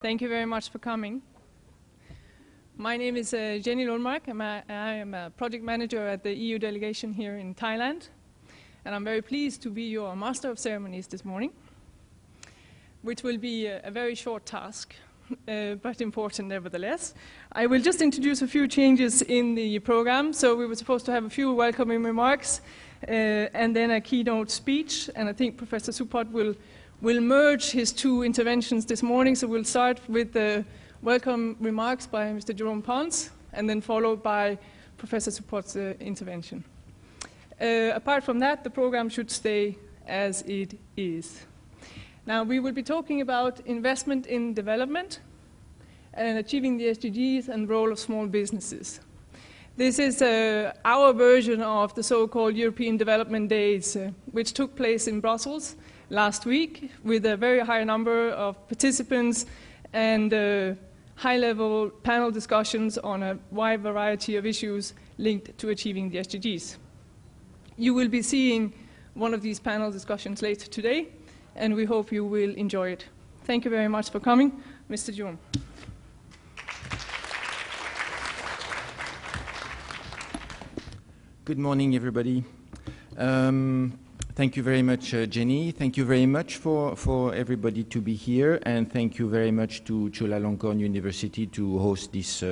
Thank you very much for coming. My name is Jenny Lundmark, and I am a project manager at the EU delegation here in Thailand. And I'm very pleased to be your Master of Ceremonies this morning, which will be a very short task, but important nevertheless. I will just introduce a few changes in the program. So we were supposed to have a few welcoming remarks and then a keynote speech. And I think Professor Support will merge his two interventions this morning. So we'll start with the welcome remarks by Mr. Jerome Pons, and then followed by Professor Support's intervention. Apart from that, the program should stay as it is. Now, we will be talking about investment in development and achieving the SDGs and the role of small businesses. This is our version of the so-called European Development Days, which took place in Brussels last week with a very high number of participants and high-level panel discussions on a wide variety of issues linked to achieving the SDGs. You will be seeing one of these panel discussions later today, and we hope you will enjoy it. Thank you very much for coming. Mr. Jerome. Good morning, everybody. Thank you very much, Jenny. Thank you very much for everybody to be here, and thank you very much to Chulalongkorn University to host this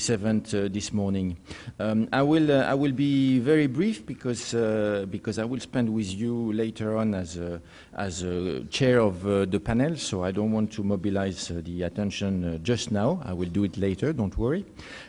event this morning. I will be very brief because I will spend with you later on as a chair of the panel, so I don't want to mobilize the attention just now. I will do it later, don't worry.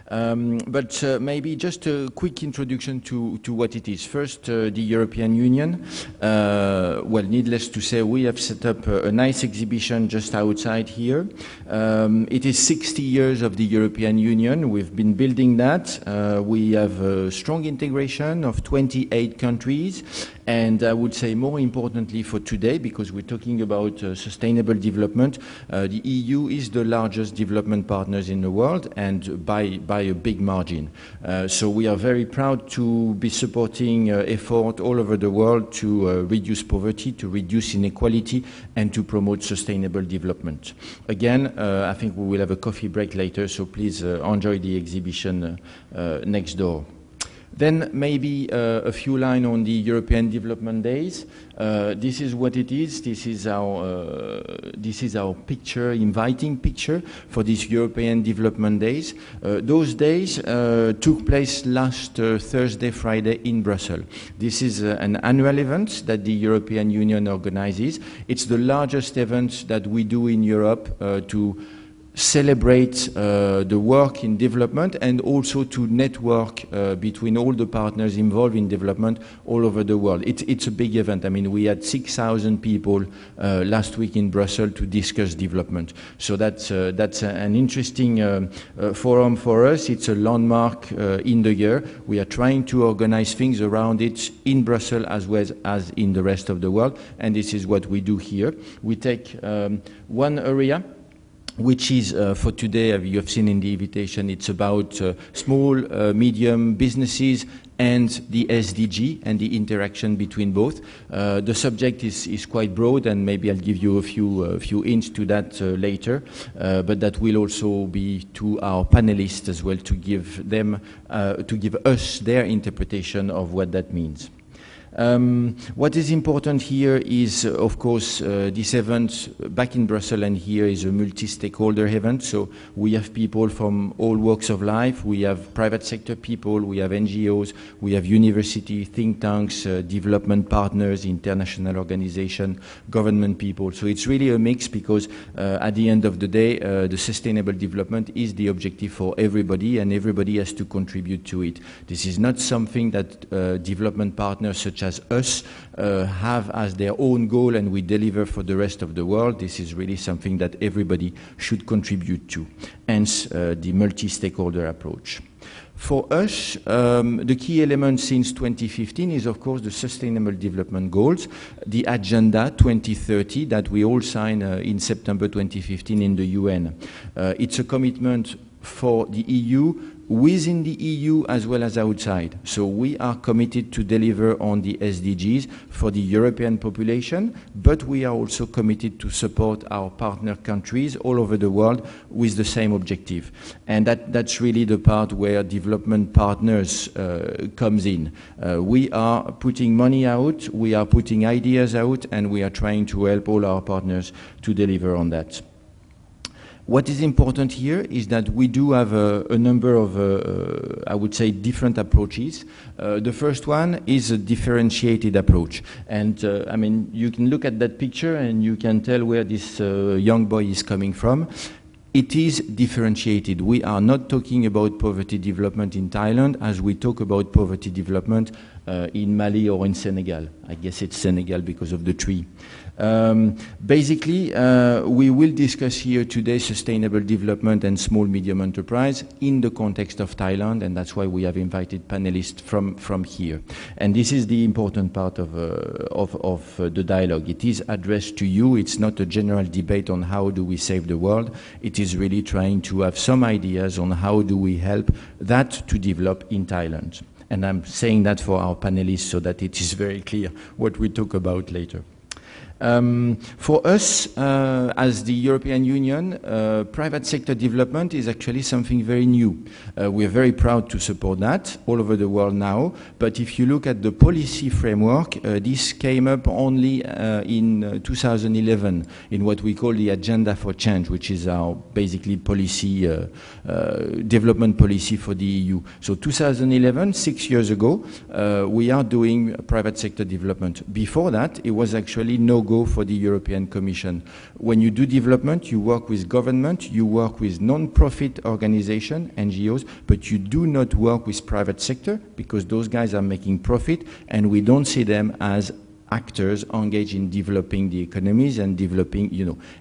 But maybe just a quick introduction to what it is. First, the European Union. Well, needless to say, we have set up a nice exhibition just outside here. It is 60 years of the European Union. We've been building that. We have a strong integration of 28 countries. And I would say more importantly for today, because we're talking about sustainable development, the EU is the largest development partners in the world, and by a big margin. So we are very proud to be supporting effort all over the world to reduce poverty, to reduce inequality, and to promote sustainable development. Again, I think we will have a coffee break later, so please enjoy the exhibition next door. Then maybe a few lines on the European Development Days. This is what it is. This is our picture, inviting picture for these European Development Days. Those days took place last Thursday, Friday in Brussels. This is an annual event that the European Union organizes. It's the largest event that we do in Europe to celebrate the work in development and also to network between all the partners involved in development all over the world. It's a big event. I mean, we had 6,000 people last week in Brussels to discuss development. So that's an interesting forum for us. It's a landmark in the year. We are trying to organize things around it in Brussels as well as in the rest of the world, and this is what we do here. We take one area, which is for today, you have seen in the invitation, it's about small, medium businesses and the SDG and the interaction between both. The subject is quite broad, and maybe I'll give you a few hints to that later, but that will also be to our panelists as well to give us their interpretation of what that means. What is important here is, of course, this event back in Brussels, and here is a multi-stakeholder event. So we have people from all walks of life. We have private sector people, we have NGOs, we have university, think tanks, development partners, international organizations, government people. So it's really a mix because at the end of the day, the sustainable development is the objective for everybody, and everybody has to contribute to it. This is not something that development partners such as us have as their own goal and we deliver for the rest of the world. This is really something that everybody should contribute to, hence the multi-stakeholder approach. For us, the key element since 2015 is, of course, the Sustainable Development Goals, the Agenda 2030 that we all signed in September 2015 in the UN. It's a commitment for the EU within the EU as well as outside. So we are committed to deliver on the SDGs for the European population, but we are also committed to support our partner countries all over the world with the same objective. And that's really the part where development partners comes in. We are putting money out, we are putting ideas out, and we are trying to help all our partners to deliver on that. What is important here is that we do have a number of, I would say, different approaches. The first one is a differentiated approach. And I mean, you can look at that picture and you can tell where this young boy is coming from. It is differentiated. We are not talking about poverty development in Thailand as we talk about poverty development in Mali or in Senegal. I guess it's Senegal because of the tree. Basically, we will discuss here today sustainable development and small-medium enterprise in the context of Thailand, and that's why we have invited panelists from here. And this is the important part of the dialogue. It is addressed to you. It's not a general debate on how do we save the world. It is really trying to have some ideas on how do we help that to develop in Thailand. And I'm saying that for our panelists so that it is very clear what we talk about later. For us, as the European Union, private sector development is actually something very new. We're very proud to support that all over the world now, but if you look at the policy framework, this came up only in 2011 in what we call the Agenda for Change, which is our basically policy, development policy for the EU. So 2011, 6 years ago, we are doing private sector development. Before that, it was actually no go for the European Commission. When you do development, you work with government, you work with non-profit organizations, NGOs, but you do not work with private sector because those guys are making profit and we don't see them as actors engaged in developing the economies and developing,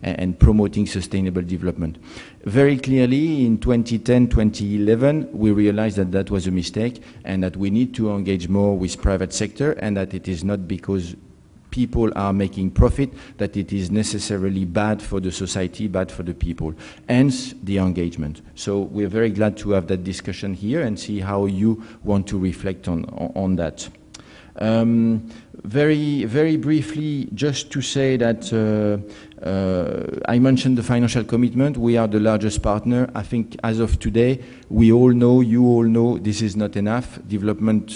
and promoting sustainable development. Very clearly in 2010, 2011, we realized that that was a mistake and that we need to engage more with private sector and that it is not because people are making profit, that it is necessarily bad for the society, bad for the people, hence the engagement. So we're very glad to have that discussion here and see how you want to reflect on that. Very briefly, just to say that I mentioned the financial commitment. We are the largest partner. I think as of today, we all know, you all know, this is not enough. Development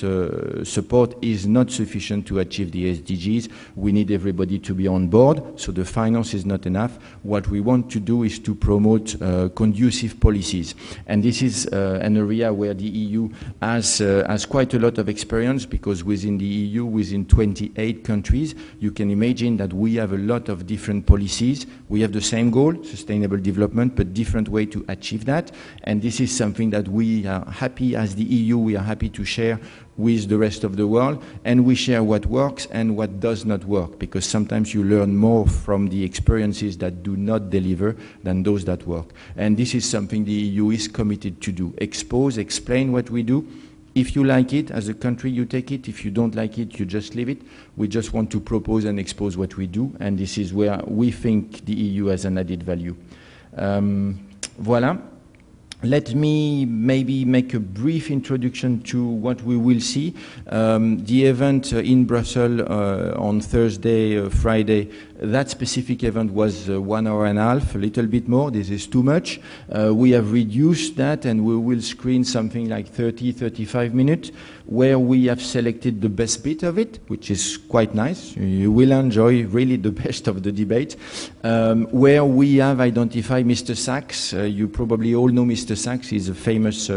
support is not sufficient to achieve the SDGs. We need everybody to be on board, so the finance is not enough. What we want to do is to promote conducive policies. And this is an area where the EU has quite a lot of experience because within the EU, within 28 countries, you can imagine that we have a lot of different policies. We have the same goal, sustainable development, but different way to achieve that. And this is something that we are happy as the EU, we are happy to share with the rest of the world, and we share what works and what does not work, because sometimes you learn more from the experiences that do not deliver than those that work. And this is something the EU is committed to do. Expose, explain what we do. If you like it, as a country, you take it. If you don't like it, you just leave it. We just want to propose and expose what we do, and this is where we think the EU has an added value. Voilà. Let me maybe make a brief introduction to what we will see. The event in Brussels on Thursday, Friday, that specific event was 1 hour and a half, a little bit more. This is too much. We have reduced that and we will screen something like 30, 35 minutes where we have selected the best bit of it, which is quite nice. You will enjoy really the best of the debate. Where we have identified Mr. Sachs. You probably all know Mr. Sachs. He's a famous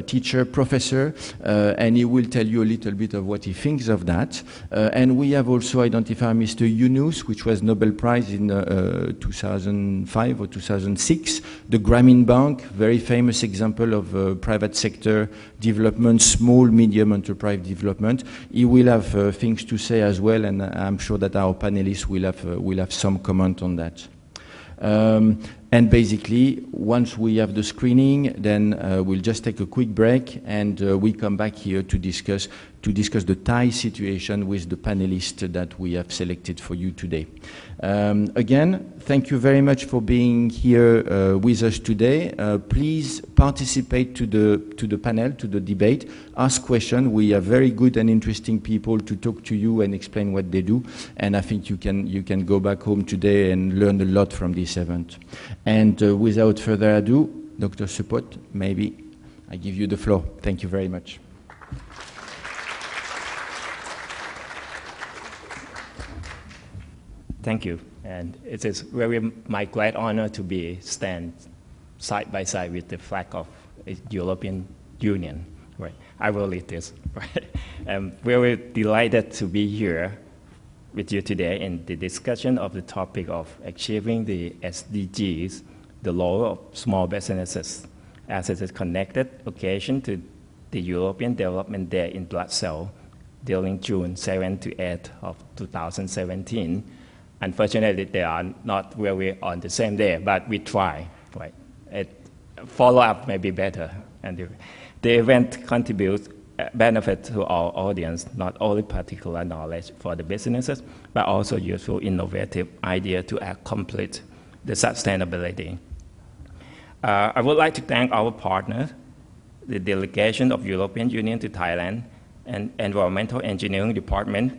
teacher, professor, and he will tell you a little bit of what he thinks of that. And we have also identified Mr. Yunus, which was Nobel Prize in 2005 or 2006. The Grameen Bank, very famous example of private sector development, small, medium enterprise development. He will have things to say as well, and I'm sure that our panelists will have some comment on that. And basically, once we have the screening, then we'll just take a quick break and we come back here to discuss to discuss the Thai situation with the panelists that we have selected for you today. Again, thank you very much for being here with us today. Please participate to the panel, to the debate. Ask questions. We are very good and interesting people to talk to you and explain what they do. And I think you can go back home today and learn a lot from this event. And without further ado, Dr. Supot, maybe I give you the floor. Thank you very much. Thank you, and it is really my great honor to stand side by side with the flag of the European Union. Right, I will lead this. Right, I'm very delighted to be here with you today in the discussion of the topic of achieving the SDGs, the role of small businesses, as it is connected occasion to the European Development Day in Brussels during June 7 to 8 of 2017. Unfortunately, they are not really on the same day, but we try. Right? Follow-up may be better. And the event contributes benefit to our audience, not only particular knowledge for the businesses, but also useful, innovative idea to accomplish the sustainability. I would like to thank our partners, the delegation of European Union to Thailand, and Environmental Engineering Department,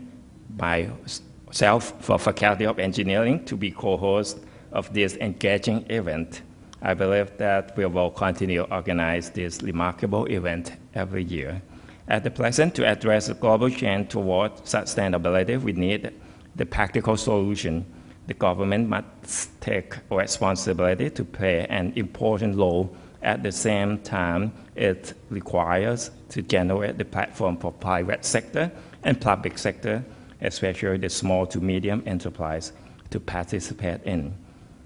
myself for Faculty of Engineering, to be co-host of this engaging event. I believe that we will continue to organize this remarkable event every year. At the present, to address the global change toward sustainability, we need the practical solution. The government must take responsibility to play an important role. At the same time, it requires to generate the platform for private sector and public sector, especially the small to medium enterprise, to participate in.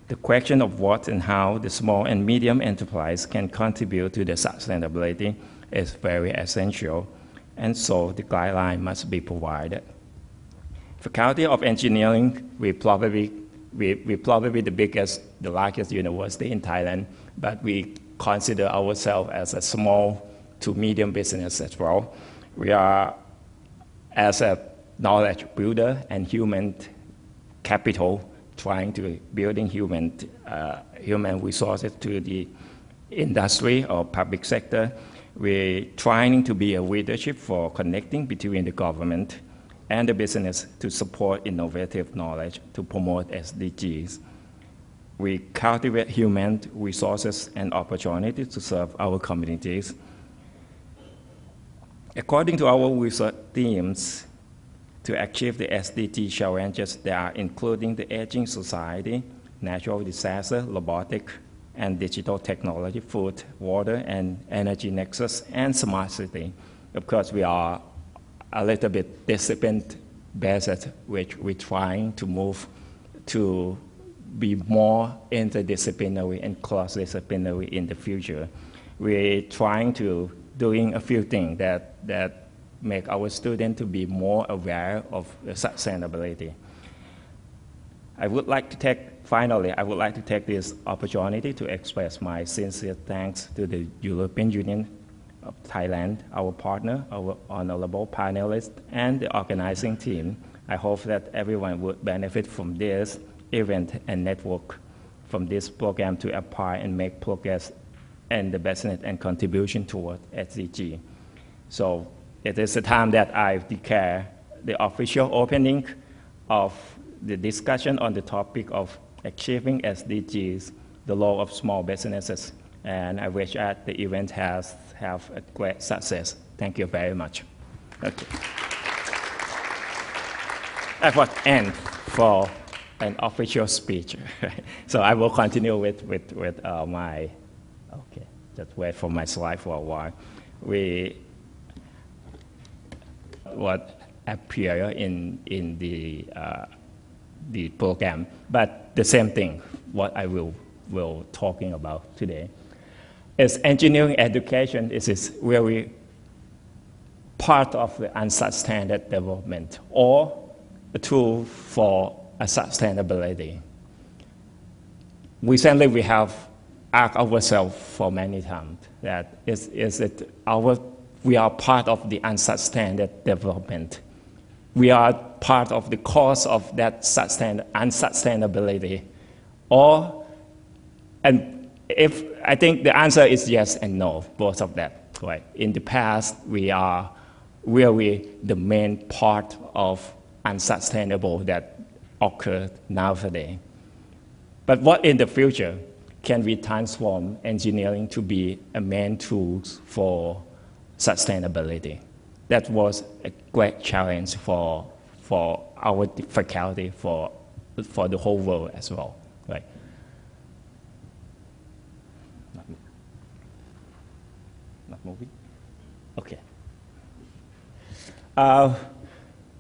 The question of what and how the small and medium enterprise can contribute to the sustainability is very essential, and so the guideline must be provided. Faculty of Engineering, we probably the largest university in Thailand, but we consider ourselves as a small to medium business as well. We are, as a knowledge builder and human capital, trying to building human resources to the industry or public sector. We're trying to be a leadership for connecting between the government and the business to support innovative knowledge to promote SDGs. We cultivate human resources and opportunities to serve our communities. According to our research themes, to achieve the SDG challenges, they are including the aging society, natural disaster, robotic and digital technology, food, water, and energy nexus, and smart city. Of course, we are a little bit discipline-based, which we're trying to move to be more interdisciplinary and cross-disciplinary in the future. We're trying to doing a few things that make our students to be more aware of sustainability. Finally, I would like to take this opportunity to express my sincere thanks to the European Union of Thailand, our partner, our honorable panelists, and the organizing team. I hope that everyone would benefit from this event and network from this program to apply and make progress in the business and contribution toward SDG. So it is the time that I declare the official opening of the discussion on the topic of achieving SDGs, the role of small businesses, and I wish that the event have a great success. Thank you very much. Okay. That was end for an official speech. So I will continue with my, okay, just wait for my slide for a while. What appear in the program, but the same thing, what I will talking about today. Is engineering education is really part of the unsustainable development or a tool for a sustainability. Recently, we have asked ourselves for many times that is it our we are part of the unsustainable development. We are part of the cause of that unsustainability. And if I think the answer is yes and no, both of that. Right? In the past, we are really the main part of unsustainable that occurred nowadays. But what in the future can we transform engineering to be a main tool for sustainability? That was a great challenge for our faculty, for the whole world as well. Right? Not moving? Okay.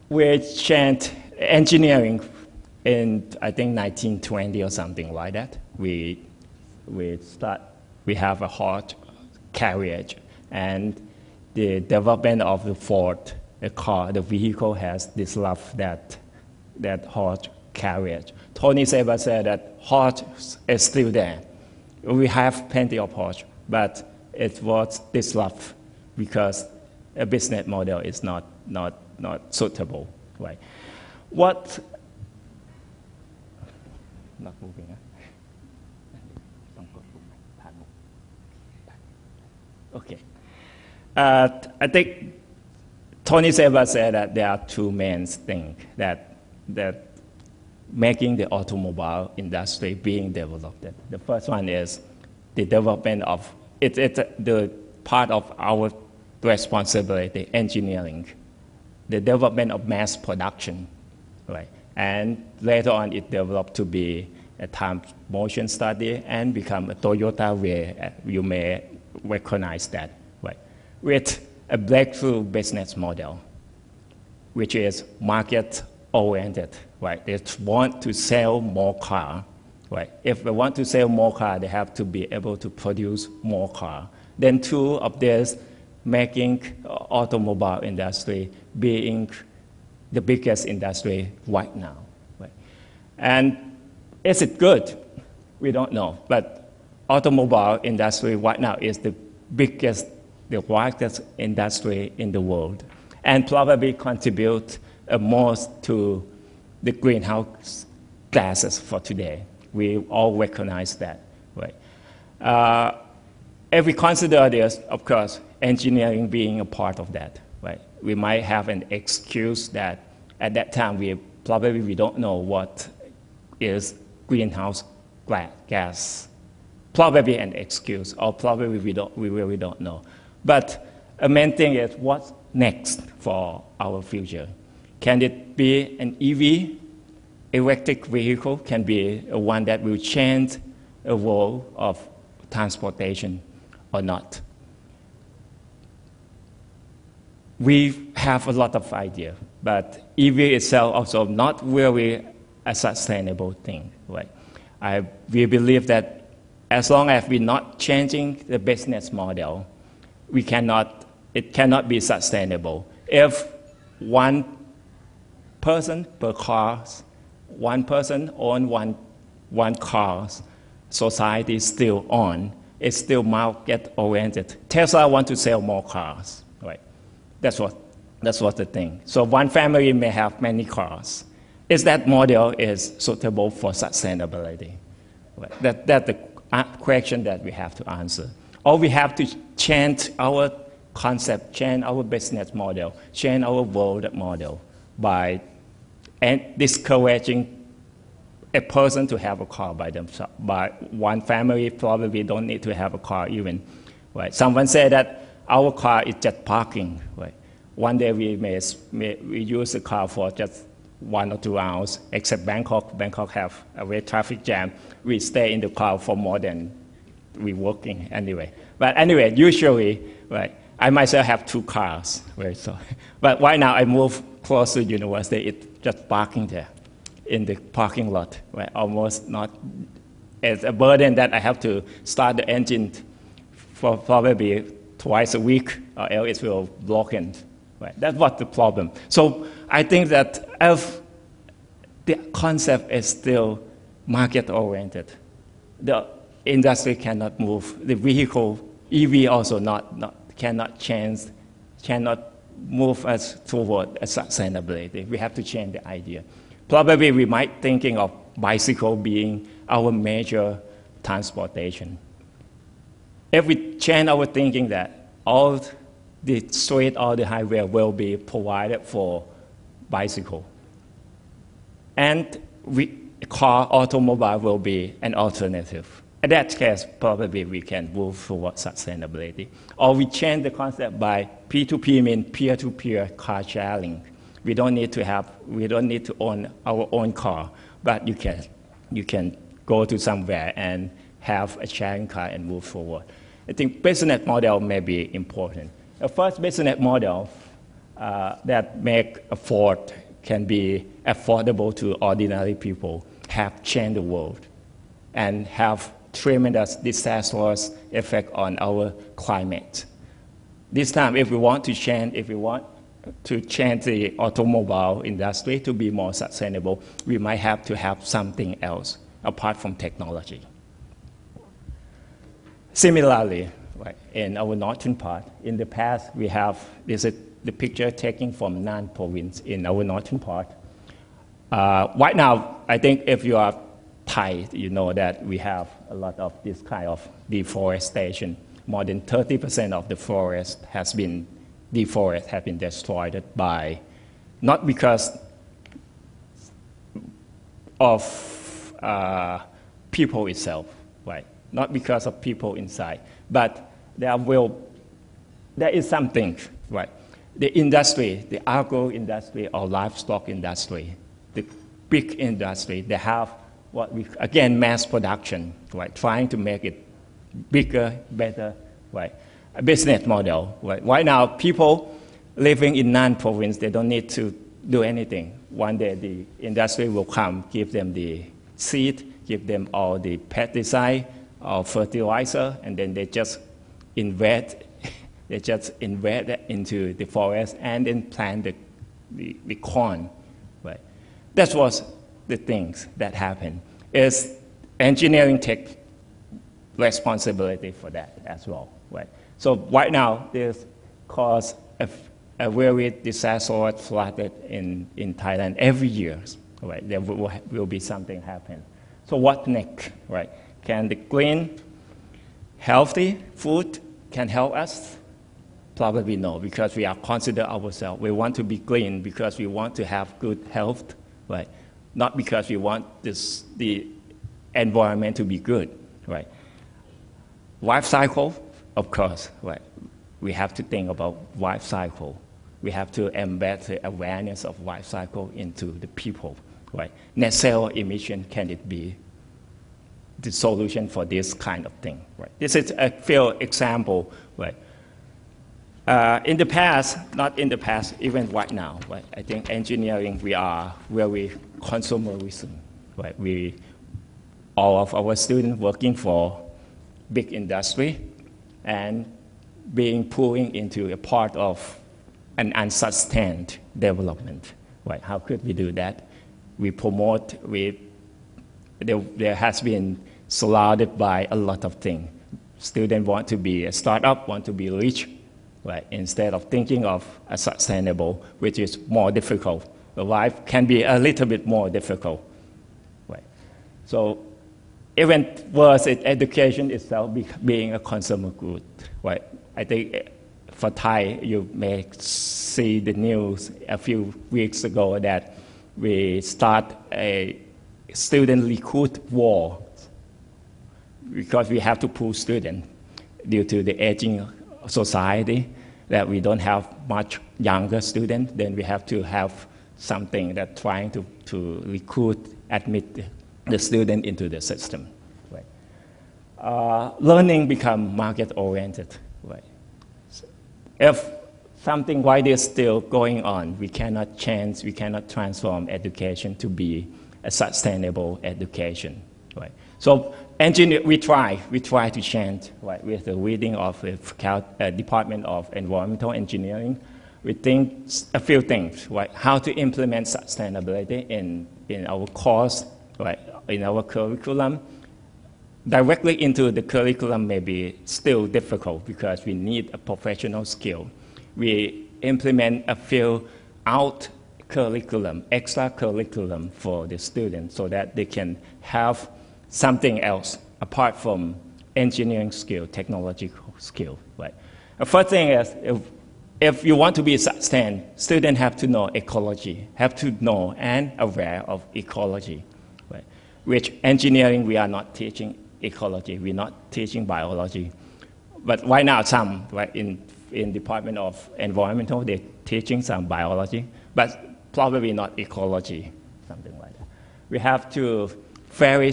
We changed engineering in, I think, 1920 or something like that. We have a hot carriage, and the development of the Ford, the vehicle has disrupted that hot carriage. Tony Seba said that horse is still there. We have plenty of horse, but it was disrupted because a business model is not suitable. Right? What? Not moving. Okay. I think Tony Seba said that there are two main things that making the automobile industry being developed. The first one is the development of it's the part of our responsibility, engineering, the development of mass production, right? And later on, it developed to be a time motion study and become a Toyota way. You may recognize that, right? With a breakthrough business model, which is market-oriented, right? They want to sell more car, right? If they want to sell more car, they have to be able to produce more car. Then two of this, making automobile industry being the biggest industry right now, right? And is it good? We don't know, but automobile industry right now is the biggest, the largest industry in the world, and probably contribute most to the greenhouse gases for today. We all recognize that, right? If we consider this, of course, engineering being a part of that, right? We might have an excuse that at that time we don't know what is greenhouse gas. Probably an excuse, or probably we really don't know. But a main thing is what's next for our future? Can it be an EV, electric vehicle? Can be one that will change the world of transportation or not? We have a lot of ideas, but EV itself also not really a sustainable thing, right? We believe that as long as we're not changing the business model, it cannot be sustainable. If one person per car, one person own one car, society is still on. It's still market-oriented. Tesla wants to sell more cars, right? That's what the thing. So one family may have many cars. Is that model is suitable for sustainability? Right? That's the question that we have to answer. Or we have to change our concept, change our business model, change our world model by discouraging a person to have a car by themselves. By one family probably don't need to have a car even. Right? Someone said that our car is just parking. Right? One day we use the car for just 1 or 2 hours, except Bangkok. Bangkok have a very traffic jam. We stay in the car for more than we working anyway. But anyway, usually, right, I myself have 2 cars. Right, so, but right now I move close to university. It's just parking there in the parking lot. Right, almost not. It's a burden that I have to start the engine for probably twice a week, or else it will broken. Right, that's what the problem. So I think that if the concept is still market-oriented, the industry cannot move. The vehicle, EV also cannot change cannot move us toward a sustainability. We have to change the idea. Probably we might thinking of bicycle being our major transportation. If we change our thinking that all the street or the highway will be provided for bicycle, and car, automobile will be an alternative. In that case, probably we can move towards sustainability. Or we change the concept by P2P, mean peer-to-peer car sharing. We don't need to own our own car, but you can go to somewhere and have a sharing car and move forward. I think business model may be important. The first business model that can be affordable to ordinary people have changed the world and have tremendous disastrous effect on our climate. This time, if we want to change the automobile industry to be more sustainable, we might have to have something else apart from technology. Similarly, right, in our northern part, in the past, this is the picture taken from Nan province in our northern part. Right now, I think if you are Thai, you know that we have a lot of this kind of deforestation. More than 30% of the forest has been destroyed by, not because of people itself, right? Not because of people inside, but there is something, right? The industry, the agro industry or livestock industry, the big industry, they have mass production, right? Trying to make it bigger, better, right? A business model, right? Right now, people living in Nan province, they don't need to do anything. One day, the industry will come, give them the seed, give them all the pesticide or fertilizer, and then they just invest into the forest and then plant the corn, right? That was the things that happened. Is engineering take responsibility for that as well, right? So right now, there's caused a very disastrous flood in Thailand every year, right? There will be something happen. So what next, right? Can the clean, healthy food can help us? Probably no, because we are consider ourselves. We want to be clean because we want to have good health, right? Not because we want the environment to be good, right? Life cycle, of course, right? We have to think about life cycle. We have to embed the awareness of life cycle into the people, right? Net zero emission, can it be the solution for this kind of thing, right? This is a few example, right? In the past, not in the past, even right now, right? I think engineering, we are very consumerism, right? All of our students working for big industry and being pulling into a part of an unsustained development, right? How could we do that? We promote, there has been surrounded by a lot of things. Students want to be a startup, want to be rich, right? Instead of thinking of a sustainable, which is more difficult. The life can be a little bit more difficult, right? So even worse, education itself being a consumer good, right? I think for Thai, you may see the news a few weeks ago that we start a student recruit war because we have to pull students due to the aging society, that we don't have much younger students. Then we have to have something that trying to recruit, admit the student into the system. Right? Learning become market-oriented. Right? So if something like this still going on, we cannot change, we cannot transform education to be a sustainable education. Right? So we try to change, right, with the reading of the Department of Environmental Engineering. We think a few things, right? How to implement sustainability in our course, right, in our curriculum. Directly into the curriculum may be still difficult because we need a professional skill. we implement a few out curriculum, extra curriculum for the students so that they can have something else apart from engineering skill, technological skill, right? The first thing is, if you want to be sustained, students have to know ecology, have to know and aware of ecology, right? Which engineering, we are not teaching ecology, we're not teaching biology. But right now, some, right, in Department of Environmental, they're teaching some biology, but probably not ecology, something like that. We have to very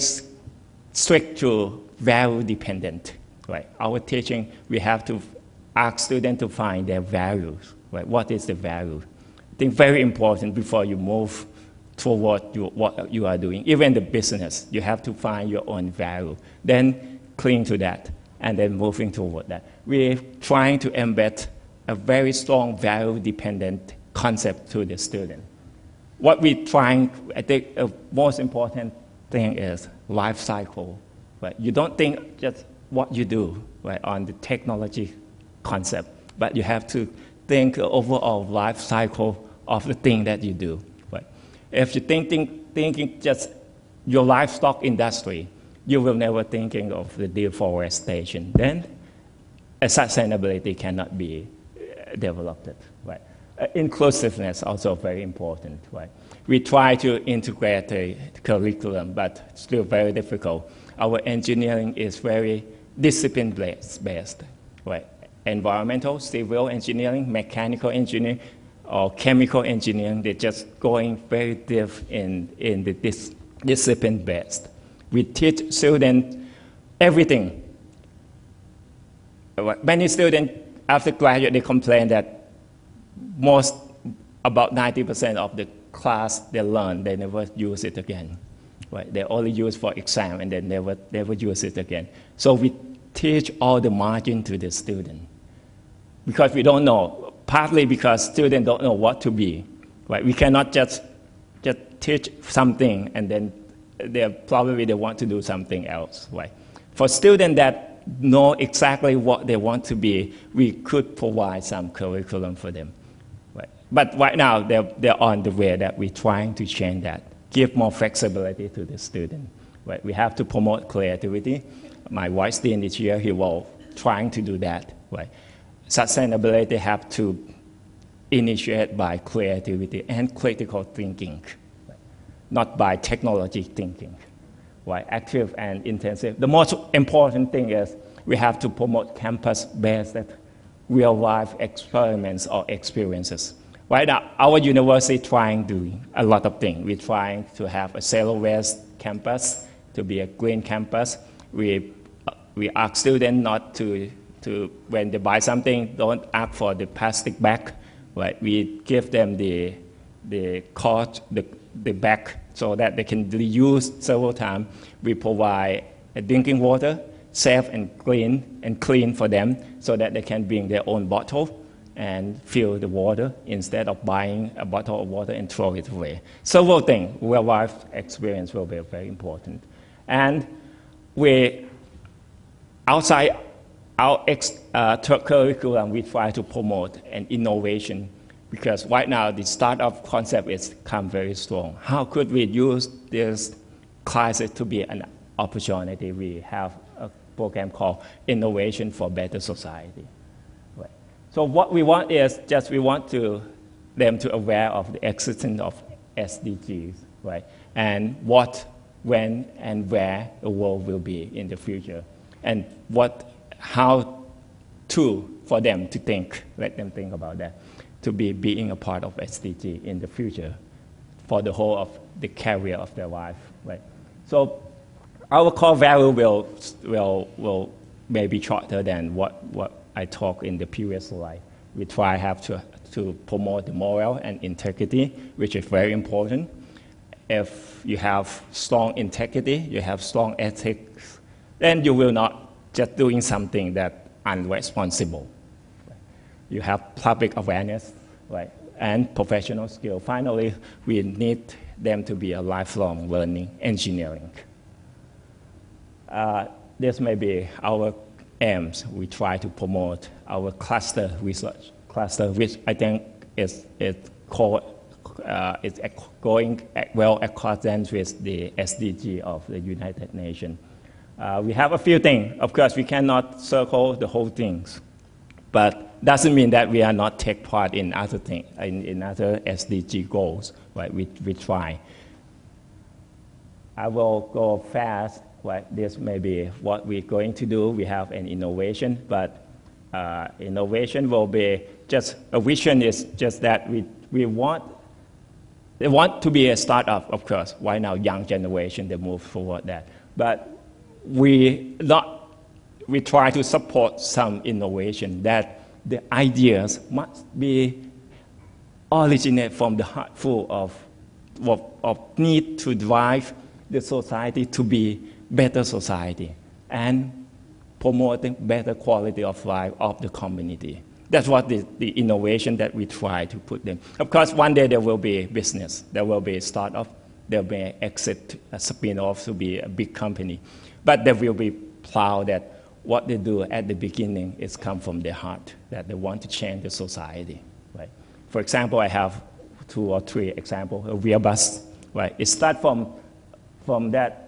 strict to value dependent, right? Our teaching, we have to ask students to find their values, right? What is the value? I think very important before you move toward what you are doing. Even the business, you have to find your own value, then cling to that, and then moving toward that. We're trying to embed a very strong value-dependent concept to the student. What we're trying, I think the most important thing is life cycle. Right? You don't think just what you do, right, on the technology concept, but you have to think the overall life cycle of the thing that you do. Right? If you're thinking just your livestock industry, you will never thinking of the deforestation. Then sustainability cannot be developed. Right? Inclusiveness also very important. Right? We try to integrate the curriculum, but still very difficult. Our engineering is very discipline-based. Right? Environmental, civil engineering, mechanical engineering, or chemical engineering, they're just going very deep in the discipline-based. We teach students everything. Many students, after graduate, they complain that about 90% of the class they learn, they never use it again. Right? They only use for exam and they never use it again. So we teach all the margin to the student. Because we don't know, partly because students don't know what to be. Right? We cannot just teach something and then they want to do something else. Right? For students that know exactly what they want to be, we could provide some curriculum for them. Right? But right now, they're on the way that we're trying to change that, give more flexibility to the student. Right? We have to promote creativity. My vice dean this year, he will trying to do that. Right? Sustainability have to initiate by creativity and critical thinking, right? Not by technology thinking. Right? Active and intensive. The most important thing is we have to promote campus-based real-life experiments or experiences. Right now, our university trying to do a lot of things. We're trying to have a zero-waste campus, to be a green campus. We ask students not to when they buy something, don't ask for the plastic bag. Right? We give them the bag so that they can reuse several times. We provide drinking water, safe and clean for them so that they can bring their own bottle and fill the water instead of buying a bottle of water and throw it away. Several things, real-life experience will be very important. And outside our curriculum, we try to promote an innovation because right now the startup concept is come very strong. How could we use this crisis to be an opportunity? We have a program called Innovation for Better Society. Right. So what we want is we want them to aware of the existence of SDGs, right? And what, when, and where the world will be in the future, and how for them to think, let them think about that, to be being a part of SDG in the future for the whole of the career of their life, right? So our core value will maybe shorter than what I talked in the previous slide. We have to promote the moral and integrity, which is very important. If you have strong integrity, you have strong ethics, then you will not just doing something that unresponsible. You have public awareness, right, and professional skill. Finally, we need them to be a lifelong learning engineering. This may be our aims. We try to promote our cluster research cluster, which I think is going well accordance with the SDG of the United Nations. We have a few things. Of course, we cannot circle the whole things, but doesn't mean that we are not take part in other things, in other SDG goals. Right? We try. I will go fast. Right? This may be what we're going to do. We have an innovation, but innovation will be just a vision. Is just that we want. They want to be a startup, of course. Right now, young generation, they move forward that. But we try to support some innovation that the ideas must be originate from the heart full of need to drive the society to be better society and promoting better quality of life of the community. That's what the innovation that we try to put them. Of course, one day there will be business, there will be a startup, there will be exit, a spin-off to be a big company. But they will be proud that what they do at the beginning is come from their heart, that they want to change the society. Right? For example, I have 2 or 3 examples. A Wheelbus, right? It starts from that.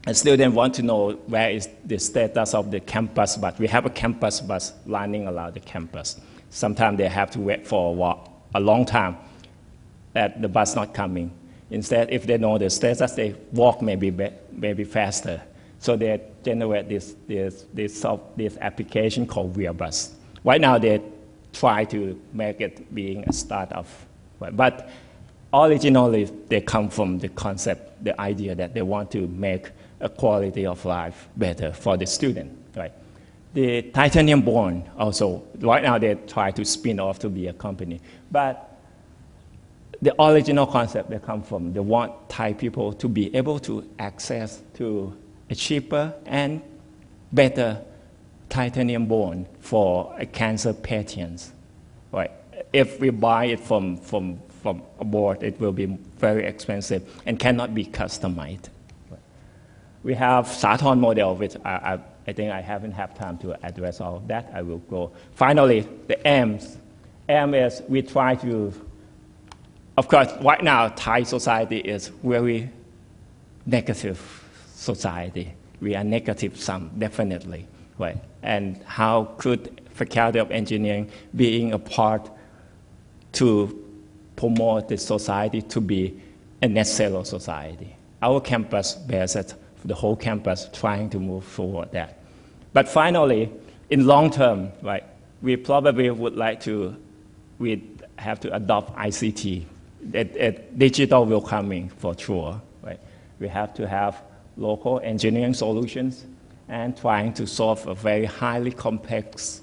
A student want to know where is the status of the campus bus. We have a campus bus running around the campus. Sometimes they have to wait for a long time that the bus not coming. Instead, if they know the status, they walk maybe faster. So they generate this application called Wheelbus. Right now, they try to make it being a startup. Right? But originally, they come from the concept, the idea that they want to make a quality of life better for the student, right? The Titanium Bond also, right now they try to spin off to be a company, but the original concept they come from, they want Thai people to be able to access to a cheaper and better titanium bone for cancer patients, right? If we buy it from abroad, it will be very expensive and cannot be customized. We have Sathorn model, which I think I haven't had time to address all of that. I will go. Finally, the aims. Aim is we try to, of course, right now, Thai society is very negative society. We are negative some, definitely, right? And how could Faculty of Engineering being a part to promote the society to be a net zero society? Our campus bears it. The whole campus trying to move forward that. But finally, in long term, right, we probably would like to, we have to adopt ICT. Digital will come in for sure, right? We have to have local engineering solutions and trying to solve a very highly complex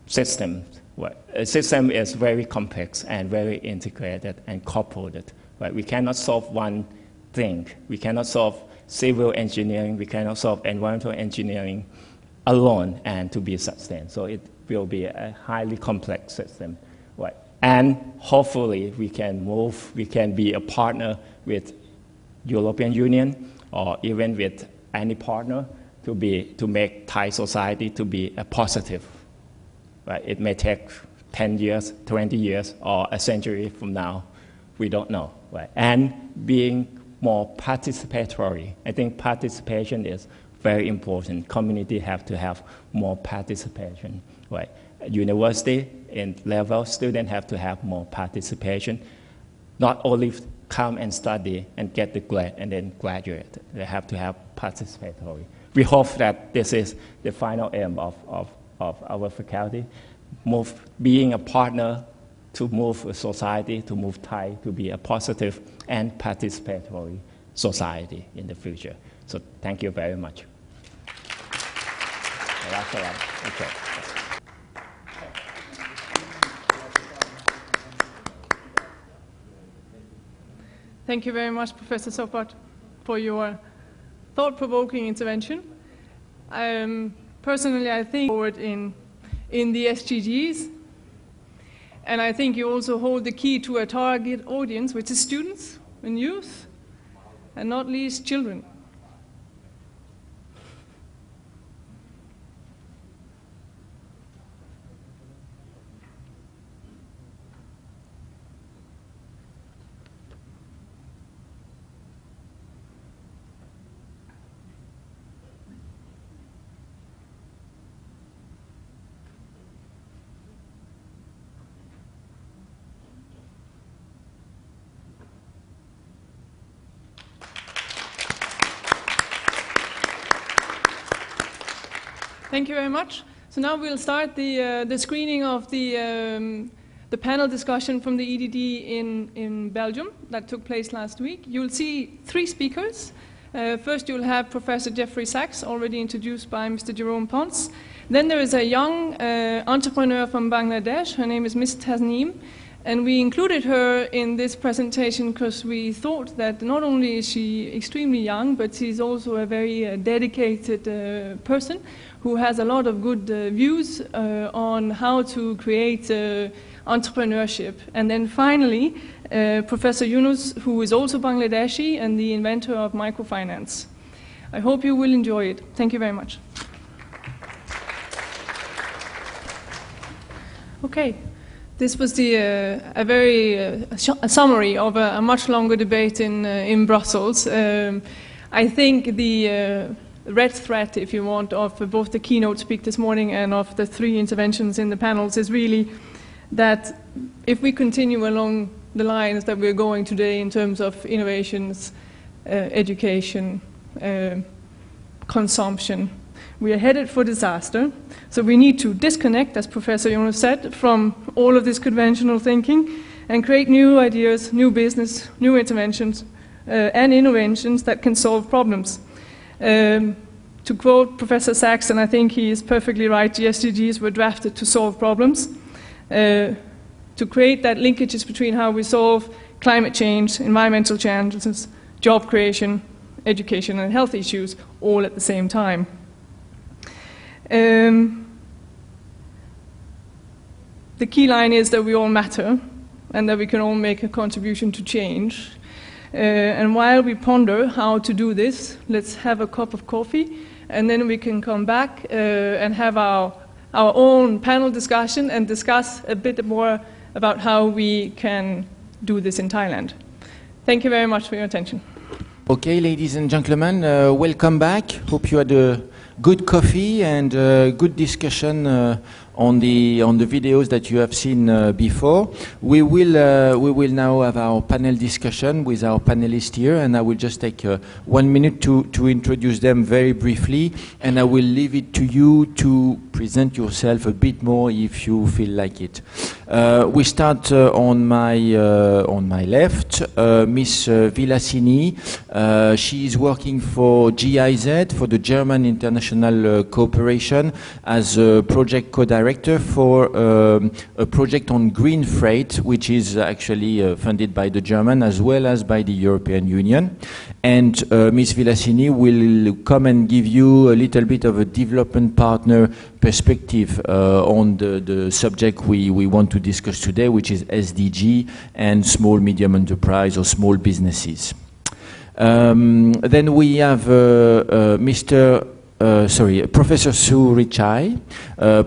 system. Right? A system is very complex and very integrated and coupled. Right? We cannot solve one thing. We cannot solve civil engineering, we cannot solve environmental engineering alone and to be sustained. So it will be a highly complex system. Right? And hopefully we can be a partner with European Union or even with any partner to make Thai society to be a positive. Right? It may take 10 years, 20 years, or a century from now. We don't know. Right? And being more participatory. I think participation is very important. Community have to have more participation. Right? University and level, students have to have more participation. Not only come and study and get the grade and then graduate. They have to have participatory. We hope that this is the final aim of our faculty, being a partner to move a society, to move Thai to be a positive and participatory society in the future. So thank you very much. Okay. Thank you very much, Professor Sopot, for your thought-provoking intervention. Personally, I think forward in the SDGs, and I think you also hold the key to a target audience, which is students and youth, and not least children. Thank you very much. So now we'll start the screening of the panel discussion from the EDD in Belgium that took place last week. You'll see 3 speakers. First, you'll have Professor Jeffrey Sachs, already introduced by Mr. Jerome Pons. Then there is a young entrepreneur from Bangladesh. Her name is Ms. Tasneem. And we included her in this presentation because we thought that not only is she extremely young, but she's also a very dedicated person who has a lot of good views on how to create entrepreneurship. And then finally, Professor Yunus, who is also Bangladeshi and the inventor of microfinance. I hope you will enjoy it. Thank you very much. Okay. This was a very summary of a much longer debate in Brussels. I think the red thread, if you want, of both the keynote speak this morning and of the 3 interventions in the panels is really that if we continue along the lines that we're going today in terms of innovations, education, consumption, we are headed for disaster. So we need to disconnect, as Professor Jonas said, from all of this conventional thinking and create new ideas, new business, new interventions, and innovations that can solve problems. To quote Professor Sachs, and I think he is perfectly right, the SDGs were drafted to solve problems, to create that linkages between how we solve climate change, environmental challenges, job creation, education, and health issues all at the same time. The key line is that we all matter and that we can all make a contribution to change. And while we ponder how to do this, let's have a cup of coffee and then we can come back and have our own panel discussion and discuss a bit more about how we can do this in Thailand. Thank you very much for your attention. Okay, ladies and gentlemen, welcome back. Hope you had a good coffee and good discussion on the videos that you have seen before. We will now have our panel discussion with our panelists here, and I will just take 1 minute to introduce them very briefly, and I will leave it to you to present yourself a bit more if you feel like it. We start on my left, Miss Vilasini. She is working for GIZ, for the German International Cooperation, as a project co-director for a project on green freight, which is actually funded by the German as well as by the European Union. And Ms. Vilasini will come and give you a little bit of a development partner perspective on the subject we want to discuss today, which is SDG and small medium enterprise or small businesses. Then we have Professor Surichai.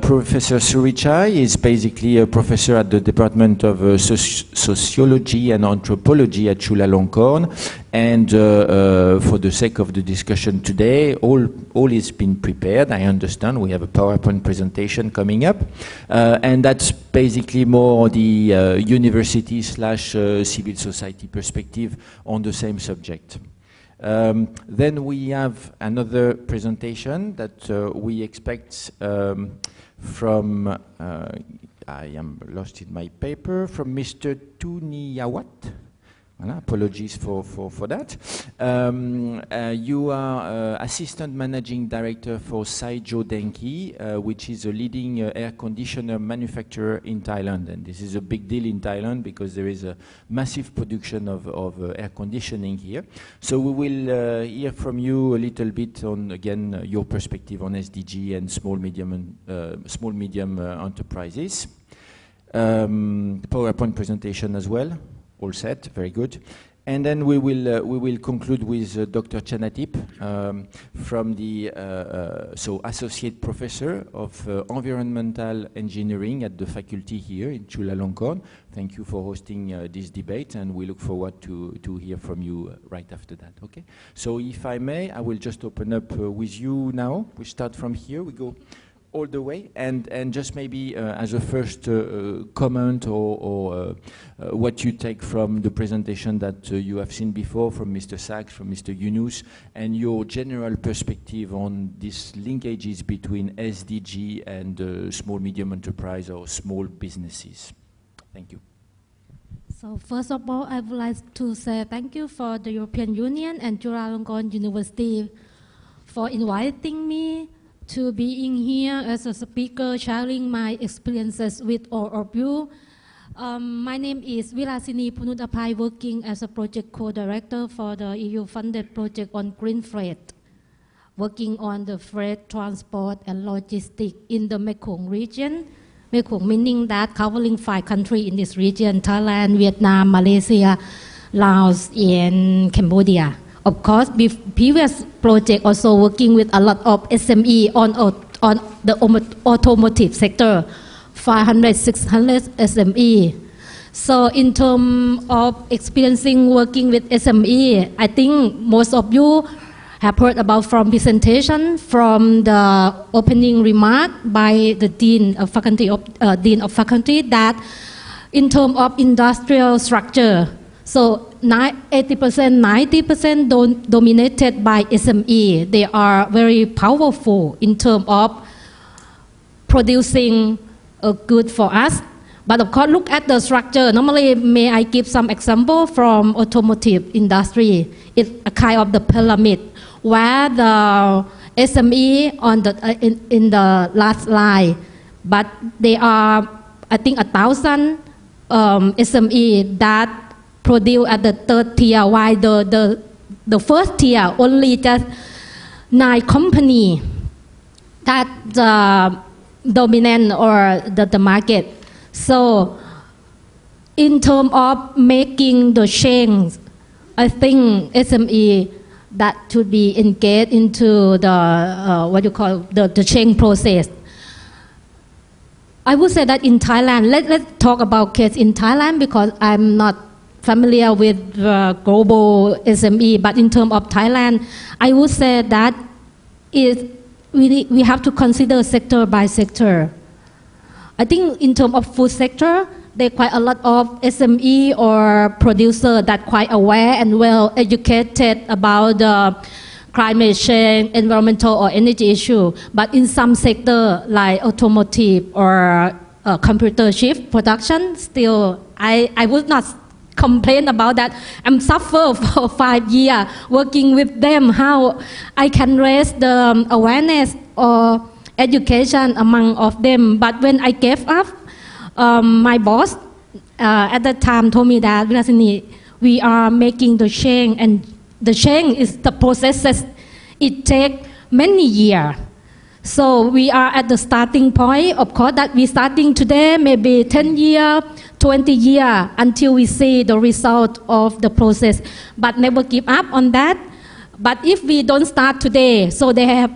Professor Surichai is basically a professor at the Department of Sociology and Anthropology at Chulalongkorn. And for the sake of the discussion today, all is been prepared. I understand we have a PowerPoint presentation coming up. And that's basically more the university/civil society perspective on the same subject. Then we have another presentation that we expect from, I am lost in my paper, from Mr. Tuniyawat. Apologies for that. You are Assistant Managing Director for Saijo Denki, which is a leading air conditioner manufacturer in Thailand. And this is a big deal in Thailand because there is a massive production of air conditioning here. So we will hear from you a little bit on, again, your perspective on SDG and small medium enterprises. PowerPoint presentation as well. All set, very good. And then we will conclude with Dr. Chanatip from the Associate Professor of Environmental Engineering at the faculty here in Chulalongkorn. Thank you for hosting this debate, and we look forward to hear from you right after that. Okay. So if I may, I will just open up with you now. We start from here. We go all the way, and just maybe as a first comment or what you take from the presentation that you have seen before from Mr. Sachs, from Mr. Yunus, and your general perspective on these linkages between SDG and small medium enterprise or small businesses. Thank you. So first of all, I would like to say thank you for the European Union and Chulalongkorn University for inviting me to being here as a speaker, sharing my experiences with all of you. My name is Vilasini Punudapai, working as a project co-director for the EU-funded project on green freight, working on the freight transport and logistics in the Mekong region. Mekong meaning that covering 5 countries in this region: Thailand, Vietnam, Malaysia, Laos, and Cambodia. Of course, previous project also working with a lot of SME on the automotive sector, 500, 600 SME. So in terms of experiencing working with SME, I think most of you have heard about from presentation, from the opening remark by the Dean of Faculty, that in terms of industrial structure, so 80%, 90% dominated by SME. They are very powerful in terms of producing a good for us. But of course, look at the structure. Normally, may I give some example from automotive industry? It's a kind of the pyramid where the SME on the in the last line, but they are, I think, 1,000 SME that produce at the 3rd tier, while the first tier only just 9 companies that dominant or the market. So in terms of making the change, I think SME that should be engaged into the what you call the change process. I would say that in Thailand, let's talk about case in Thailand, because I'm not familiar with global SME, but in terms of Thailand, I would say that we have to consider sector by sector. I think in terms of food sector, there are quite a lot of SME or producer that quite aware and well educated about the climate change, environmental or energy issue. But in some sector like automotive or computer chip production, still I would not complain about that. I'm suffer for 5 years working with them, how I can raise the awareness or education among of them. But when I gave up, my boss at that time told me that, Vilasini, we are making the change, and the change is the processes. It takes many years. So we are at the starting point. Of course, that we starting today, maybe 10 years, 20 years, until we see the result of the process. But never give up on that. But if we don't start today, so they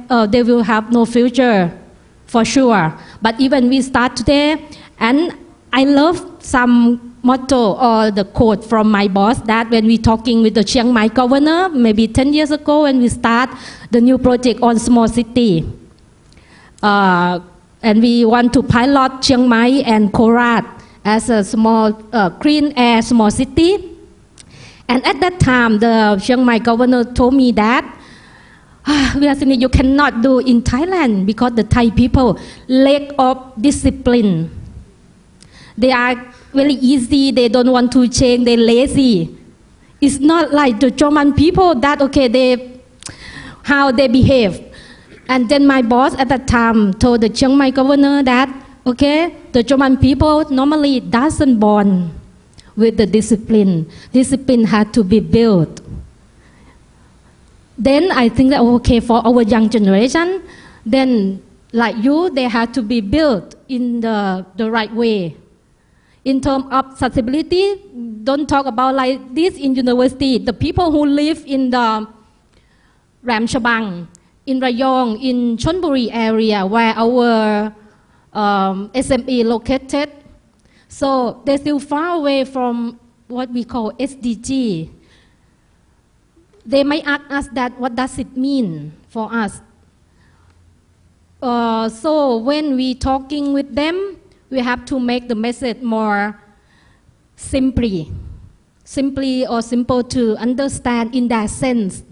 will have no future, for sure. But even we start today, and I love some motto or the quote from my boss that when we talking with the Chiang Mai governor, maybe 10 years ago, when we start the new project on small city. And we want to pilot Chiang Mai and Korat as a small clean air small city. And at that time, the Chiang Mai governor told me that, Vilasini, you cannot do in Thailand because the Thai people lack of discipline. They are very easy, they don't want to change, they're lazy. It's not like the German people that, okay, how they behave. And then my boss at that time told the Chiang Mai governor that, okay, the German people normally doesn't born with the discipline. Discipline had to be built. Then I think that, okay, for our young generation, then like you, they have to be built in the right way. In terms of accessibility, don't talk about like this in university. The people who live in the Ram Chabang, in Rayong, in Chonburi area where our SME located, so they're still far away from what we call SDG. They might ask us that, what does it mean for us? So when we talking with them, we have to make the message more simply or simple to understand in that sense.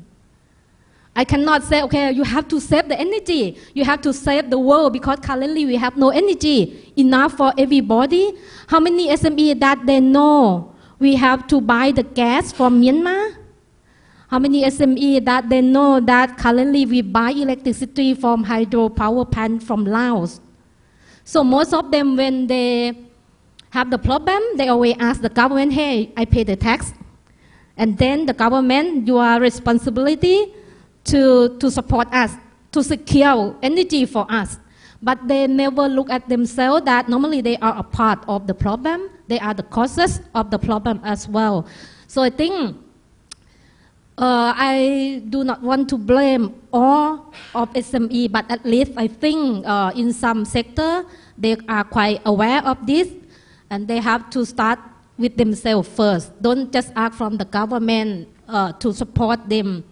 I cannot say, okay, you have to save the energy. You have to save the world because currently we have no energy enough for everybody. How many SME that they know we have to buy the gas from Myanmar? How many SME that they know that currently we buy electricity from hydropower plant from Laos? So most of them, when they have the problem, they always ask the government, hey, I pay the tax. And then the government, your responsibility to support us, to secure energy for us. But they never look at themselves that normally they are a part of the problem. They are the causes of the problem as well. So I think I do not want to blame all of SME, but at least I think in some sector, they are quite aware of this and they have to start with themselves first. Don't just ask from the government to support them.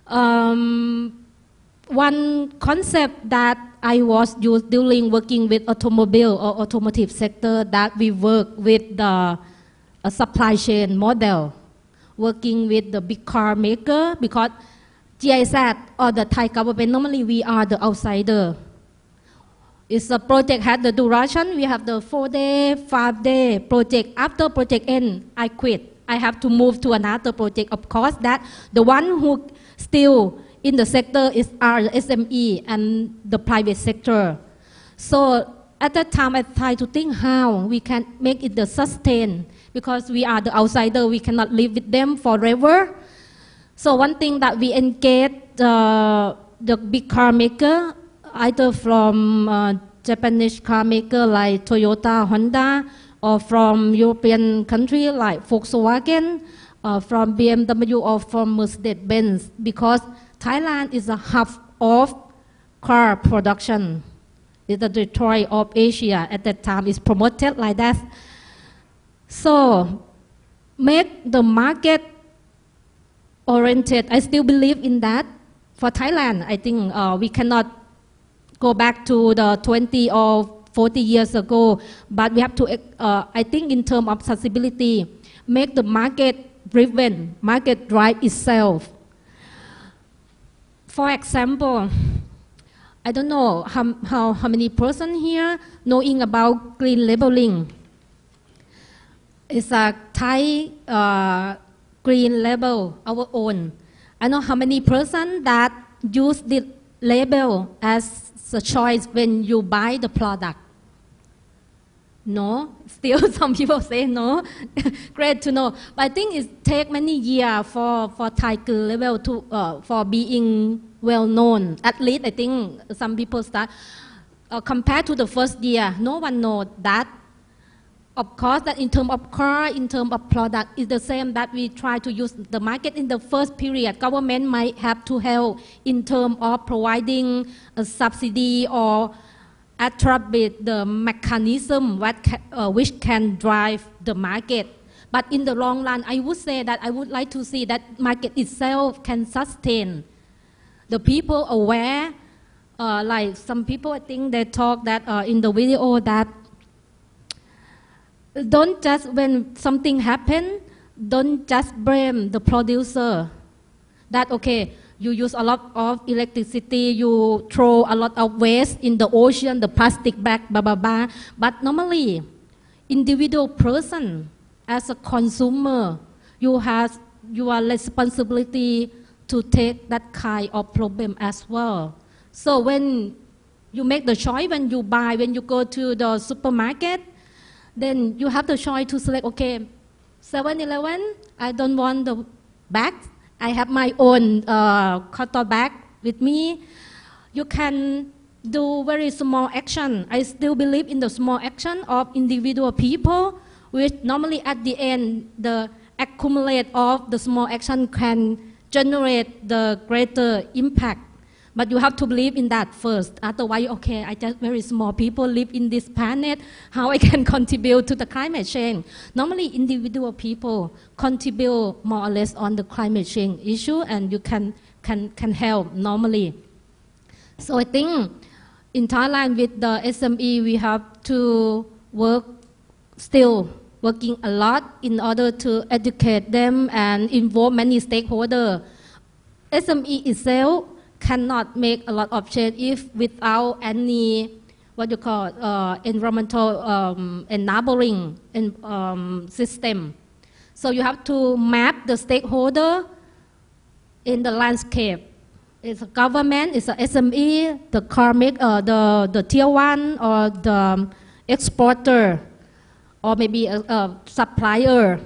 One concept that I was used during working with automobile or automotive sector that we work with the supply chain model, working with the big car maker because GIZ or the Thai government, normally we are the outsider. It's a project had the duration, we have the 4-day, 5-day project. After project end, I quit. I have to move to another project. Of course, that the one who still in the sector are the SME and the private sector. So at that time, I try to think how we can make it the sustain because we are the outsider. We cannot live with them forever. So one thing that we engage the big car maker, either from Japanese car maker like Toyota, Honda, or from European country like Volkswagen, from BMW or from Mercedes-Benz, because Thailand is a hub of car production. It's the Detroit of Asia at that time. It's promoted like that. So make the market oriented. I still believe in that. For Thailand, I think we cannot go back to the 20 or 40 years ago, but we have to, I think in terms of accessibility, make the market driven, market drive itself. For example, I don't know how many persons here knowing about green labeling. It's a Thai green label, our own. I know how many persons that use the label as a choice when you buy the product. No, still some people say no. Great to know. But I think it takes many years for Thai green label to for being well known. At least I think some people start compared to the first year. No one knows that. Of course, that in terms of car, in terms of product, is the same that we try to use the market in the first period. Government might have to help in terms of providing a subsidy or attribute the mechanism which can drive the market. But in the long run, I would say that I would like to see that market itself can sustain. The people aware, like some people, I think they talk that in the video that don't just when something happens, don't just blame the producer. That okay, you use a lot of electricity, you throw a lot of waste in the ocean, the plastic bag, blah blah blah. But normally, individual person as a consumer, you have your responsibility to take that kind of problem as well. So when you make the choice, when you buy, when you go to the supermarket, then you have the choice to select, okay, 7-Eleven, I don't want the bag. I have my own cotton bag with me. You can do very small action. I still believe in the small action of individual people, which normally at the end, the accumulate of the small action can generate the greater impact. But you have to believe in that first. Otherwise, okay, I just very small people live in this planet. How I can contribute to the climate change? Normally, individual people contribute more or less on the climate change issue, and you can help normally. So I think in Thailand with the SME, we have to still working a lot in order to educate them and involve many stakeholders. SME itself cannot make a lot of change if without any what you call environmental enabling system. So you have to map the stakeholder in the landscape. It's a government, it's a SME, the car maker, the tier one, or the exporter, or maybe a supplier,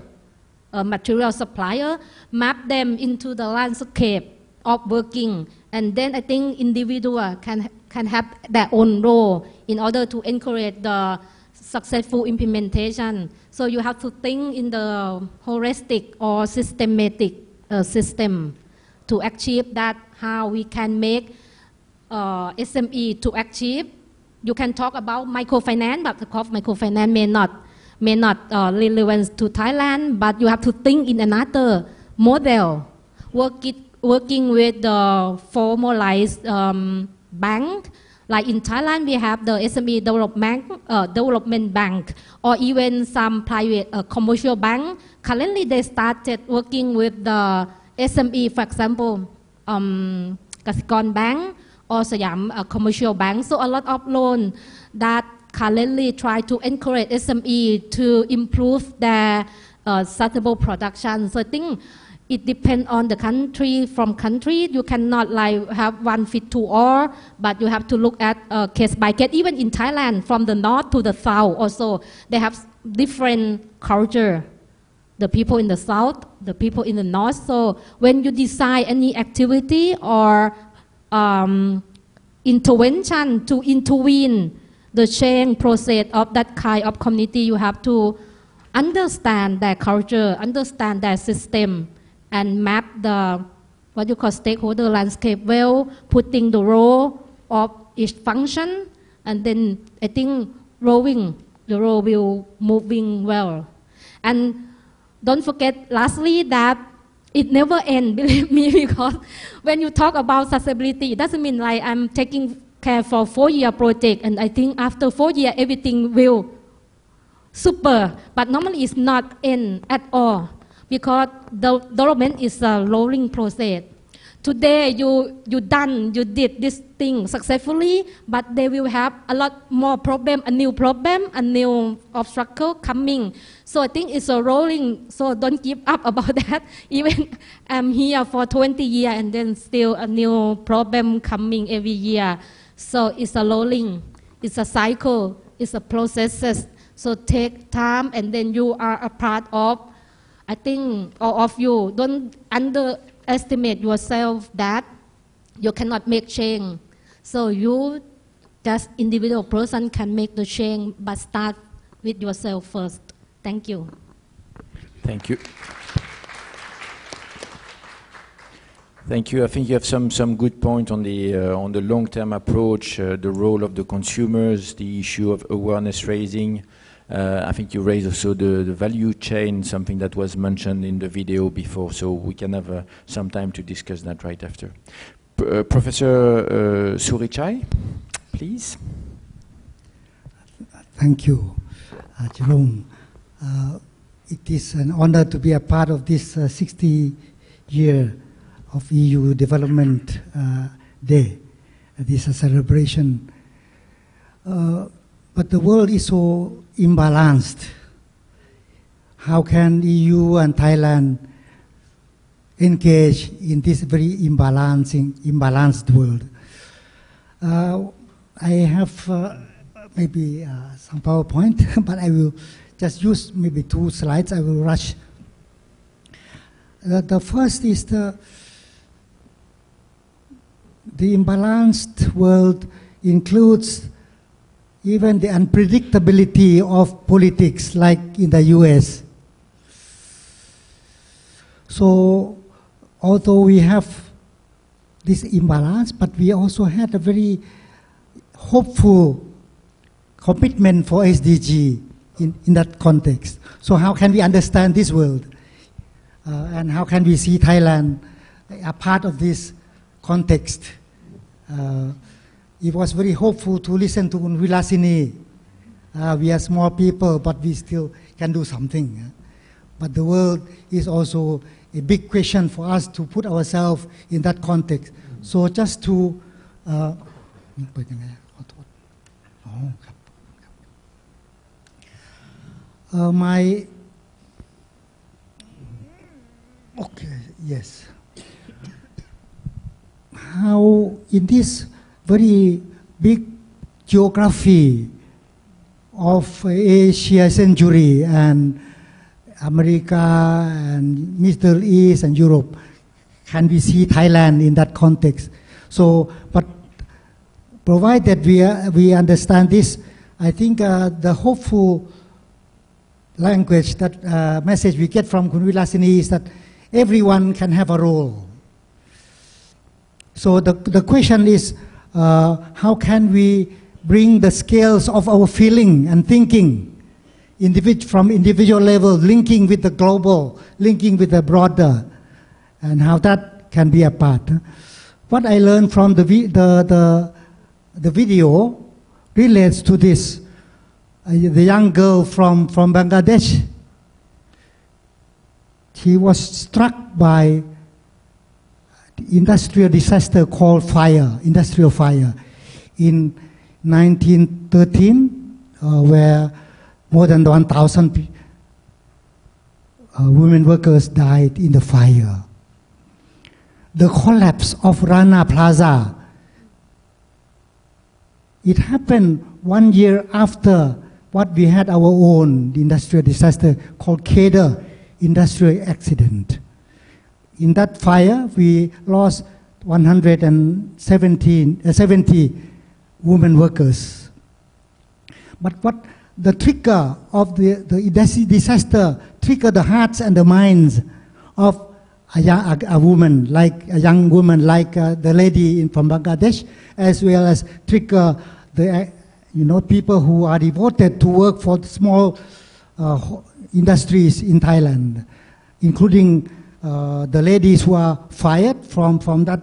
a material supplier. Map them into the landscape of working, and then I think individual can have their own role in order to encourage the successful implementation. So you have to think in the holistic or systematic system to achieve that, how we can make SME to achieve. You can talk about microfinance, but of course microfinance may not relevant to Thailand, but you have to think in another model, working with the formalized bank. Like in Thailand, we have the SME Development Bank, or even some private commercial bank. Currently, they started working with the SME, for example, Kasikorn Bank or Siam Commercial Bank. So a lot of loans that currently try to encourage SME to improve their sustainable production. So I think it depends on the country. From country, you cannot like have one fit to all, but you have to look at case by case. Even in Thailand, from the north to the south, also they have different culture. The people in the south, the people in the north. So when you decide any activity or intervention to intervene the change process of that kind of community, you have to understand their culture, understand their system, and map the what you call stakeholder landscape well, putting the role of each function, and then I think the role will moving well. And don't forget, lastly, that it never ends, believe me, because when you talk about sustainability, it doesn't mean like I'm taking care for 4-year project, and I think after 4 years, everything will super. But normally it's not end at all, because the development is a rolling process. Today you did this thing successfully, but they will have a lot more problem, a new obstacle coming. So I think it's a rolling, so don't give up about that. Even I'm here for 20 years and then still a new problem coming every year. So it's a rolling, it's a cycle, it's a process. So take time, and then you are a part of, I think all of you, don't underestimate yourself that you cannot make change. So you, just individual person, can make the change, but start with yourself first. Thank you. Thank you. Thank you. I think you have some good point on the long-term approach, the role of the consumers, the issue of awareness raising. I think you raised also the value chain, something that was mentioned in the video before, so we can have some time to discuss that right after. Professor Surichai, please. Thank you, Jerome. It is an honor to be a part of this 60 year of EU Development Day. This is a celebration. But the world is so imbalanced. How can EU and Thailand engage in this very imbalanced world? I have maybe some PowerPoint, but I will just use maybe 2 slides. I will rush. The first is the imbalanced world includes even the unpredictability of politics, like in the US. So, although we have this imbalance, but we also had a very hopeful commitment for SDG in that context. So how can we understand this world? And how can we see Thailand a part of this context? it was very hopeful to listen to Vilasini. We are small people, but we still can do something. But the world is also a big question for us to put ourselves in that context. So just to yes. How in this very big geography of Asia century and America and Middle East and Europe, can we see Thailand in that context? So, but provided we understand this, I think the hopeful language, that message we get from Kun Vilasini is that everyone can have a role. So the question is, how can we bring the scales of our feeling and thinking from individual level, linking with the global, linking with the broader, and how that can be a part. What I learned from the video relates to this. The young girl from Bangladesh, she was struck by industrial disaster called fire, industrial fire, in 1913, where more than 1,000 women workers died in the fire. The collapse of Rana Plaza, it happened 1 year after what we had our own industrial disaster called Kedah industrial accident. In that fire, we lost 170 women workers. But what the trigger of the disaster triggered the hearts and the minds of a woman, like a young woman, like the lady from Bangladesh, as well as trigger the people who are devoted to work for small industries in Thailand, including the ladies who are fired from that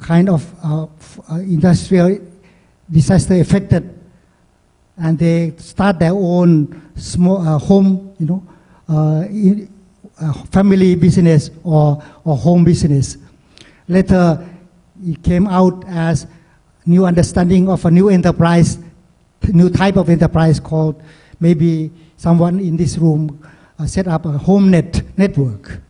kind of industrial disaster affected, and they start their own small home, family business or home business. Later, it came out as new understanding of a new enterprise, new type of enterprise called, maybe someone in this room set up a HomeNet network.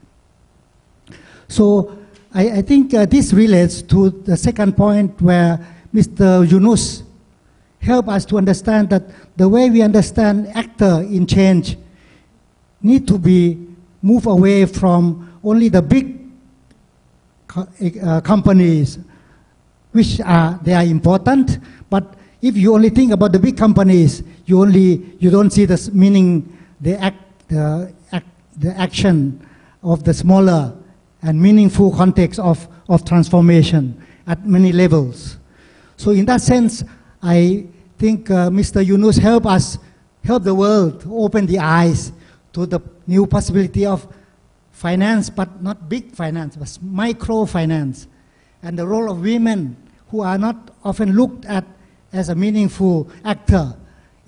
So I think this relates to the second point where Mr. Yunus helped us to understand that the way we understand actor in change need to be moved away from only the big companies, which they are important, but if you only think about the big companies, you don't see the meaning, the action of the smaller and meaningful context of transformation at many levels. So in that sense, I think Mr. Yunus help the world to open the eyes to the new possibility of finance, but not big finance, but microfinance, and the role of women who are not often looked at as a meaningful actor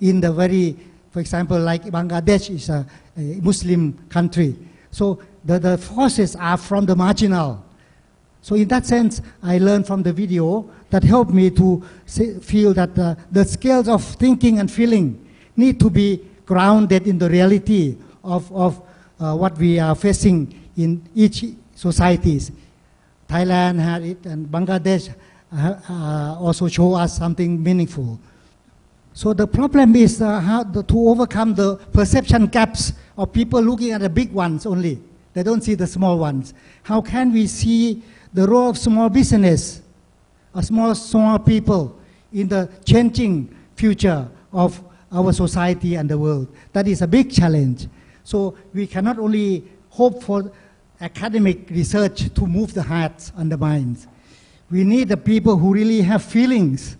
in the very, for example, like Bangladesh is a Muslim country. So the forces are from the marginal. So in that sense, I learned from the video that helped me to feel that the scales of thinking and feeling need to be grounded in the reality of what we are facing in each societies. Thailand had it, and Bangladesh also show us something meaningful. So the problem is how to overcome the perception gaps of people looking at the big ones only. They don't see the small ones. How can we see the role of small business, small people in the changing future of our society and the world? That is a big challenge. So we cannot only hope for academic research to move the hearts and the minds. We need the people who really have feelings,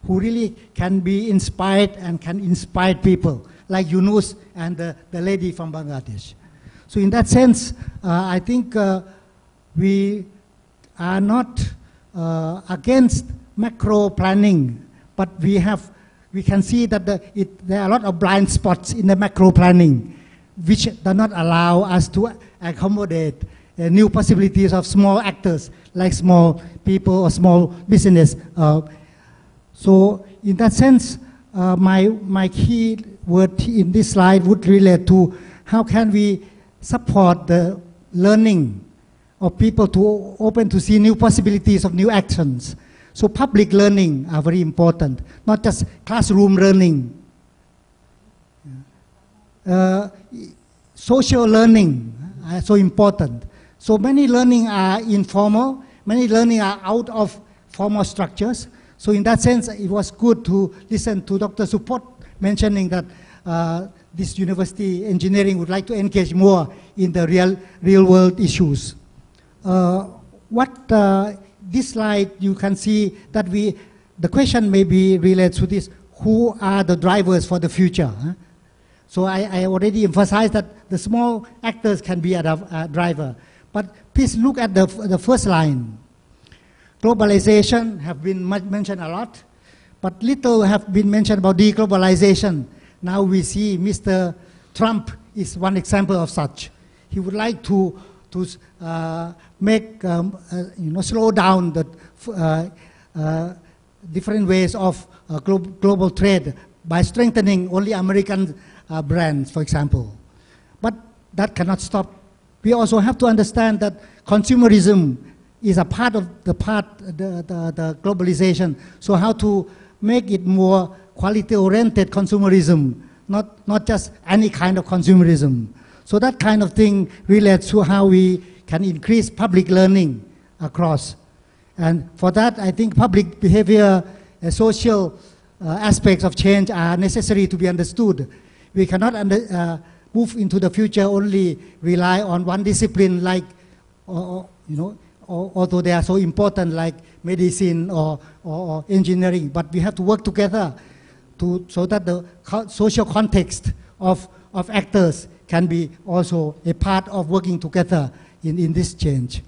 who really can be inspired and can inspire people, like Yunus and the lady from Bangladesh. So in that sense, I think we are not against macro planning, but we can see that there are a lot of blind spots in the macro planning, which do not allow us to accommodate new possibilities of small actors, like small people or small business. So in that sense, my key word in this slide would relate to how can we support the learning of people to open to see new possibilities of new actions. So public learning are very important, not just classroom learning. Social learning are so important. So many learning are informal, many learning are out of formal structures. So in that sense, it was good to listen to Dr. Supot mentioning that this university engineering would like to engage more in the real world issues. This slide, you can see that the question may be related to this: who are the drivers for the future? So I already emphasized that the small actors can be a driver. But please look at the first line. Globalization have been mentioned a lot, but little have been mentioned about deglobalization. Now we see Mr. Trump is one example of such. He would like to make, slow down the different ways of global trade by strengthening only American brands, for example. But that cannot stop. We also have to understand that consumerism is a part of the globalization. So how to make it more quality-oriented consumerism, not just any kind of consumerism. So that kind of thing relates to how we can increase public learning across. And for that, I think public behavior, social aspects of change are necessary to be understood. We cannot move into the future only rely on one discipline like, although they are so important like medicine or engineering, but we have to work together so that the social context of actors can be also a part of working together in this change.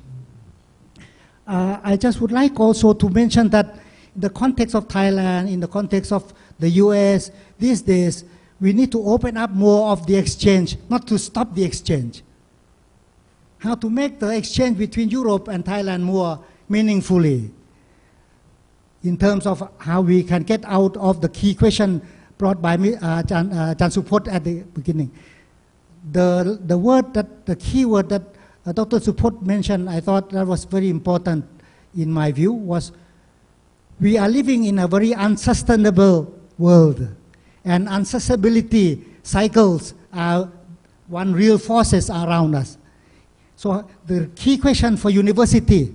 I just would like also to mention that in the context of Thailand, in the context of the US, these days, we need to open up more of the exchange, not to stop the exchange. How to make the exchange between Europe and Thailand more meaningfully in terms of how we can get out of the key question brought by Jan Supot at the beginning. The key word that Dr. Supot mentioned, I thought that was very important in my view, was we are living in a very unsustainable world, and unsustainability cycles are one real forces around us. So the key question for university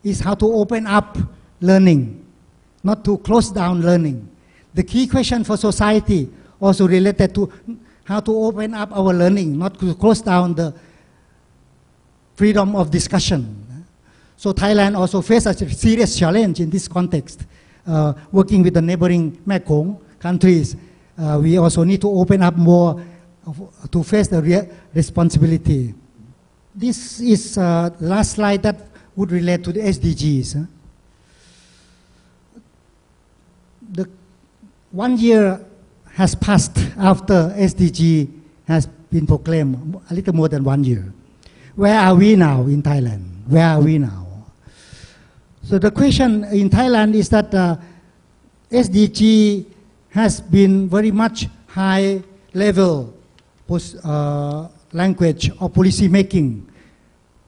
is how to open up learning, not to close down learning. The key question for society also related to how to open up our learning, not to close down the freedom of discussion. So Thailand also faces a serious challenge in this context. Working with the neighboring Mekong countries, we also need to open up more to face the responsibility. This is the last slide that would relate to the SDGs. The 1 year has passed after SDG has been proclaimed, a little more than 1 year. Where are we now in Thailand? Where are we now? So the question in Thailand is that SDG has been very much high level language of policy making,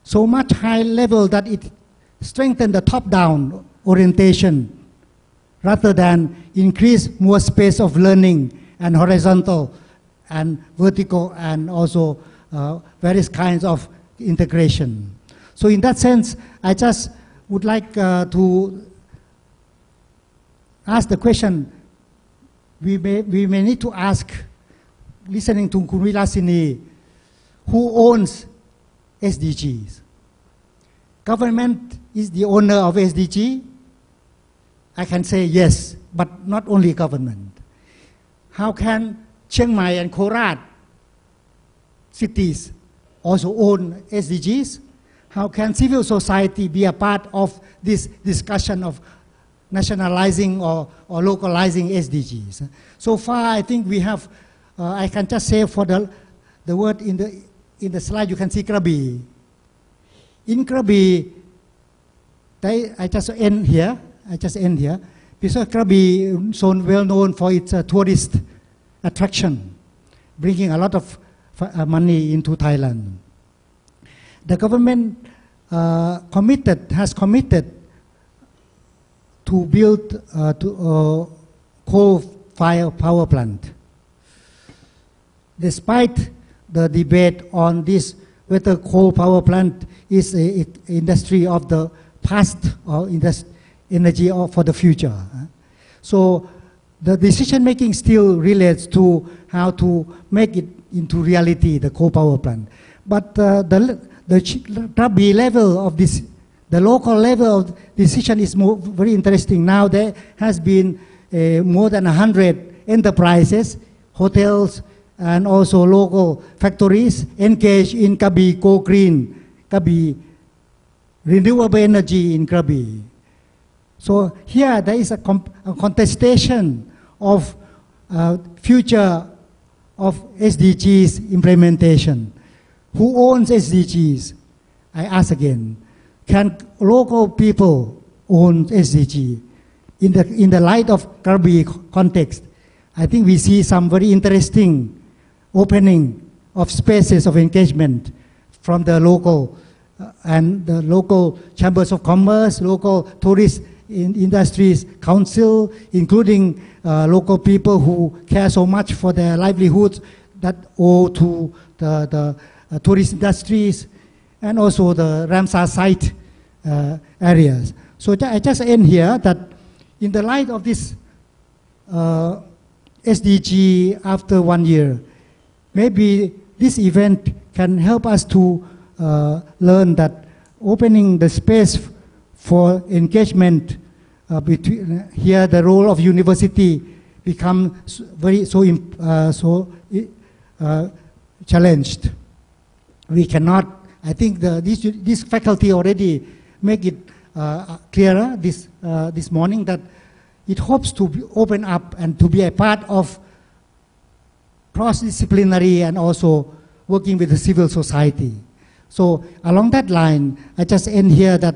so much high level that it strengthened the top-down orientation rather than increase more space of learning and horizontal and vertical and also various kinds of integration. So in that sense, I just would like to ask the question, we may need to ask, listening to Kun Vilasini, who owns SDGs? Government is the owner of SDG? I can say yes, but not only government. How can Chiang Mai and Korat cities also own SDGs? how can civil society be a part of this discussion of nationalizing or localizing SDGs? So far, I think we have, I can just say for the word in the slide, you can see Krabi. In Krabi, I just end here, because Krabi is so well known for its tourist attraction, bringing a lot of money into Thailand. The government has committed to build coal-fired power plant. Despite the debate on this, whether coal power plant is an industry of the past or energy for the future. So the decision making still relates to how to make it into reality, the coal power plant. But the Krabi level of this, the local level of decision is very interesting. Now there has been more than 100 enterprises, hotels, and also local factories engaged in Krabi Go Green, Krabi renewable energy in Krabi. So here there is a contestation of future of SDGs implementation. Who owns SDGs? I ask again. Can local people own SDG? In the light of Krabi context, I think we see some very interesting opening of spaces of engagement from the local and the local chambers of commerce, local tourist industries council, including local people who care so much for their livelihoods that owe to the tourist industries, and also the Ramsar site areas. So I just end here that in the light of this SDG after 1 year, maybe this event can help us to learn that opening the space for engagement between here, the role of university becomes challenged. We cannot. I think this faculty already make it clearer this morning that it hopes to open up and to be a part of cross-disciplinary and also working with the civil society. So along that line, I just end here that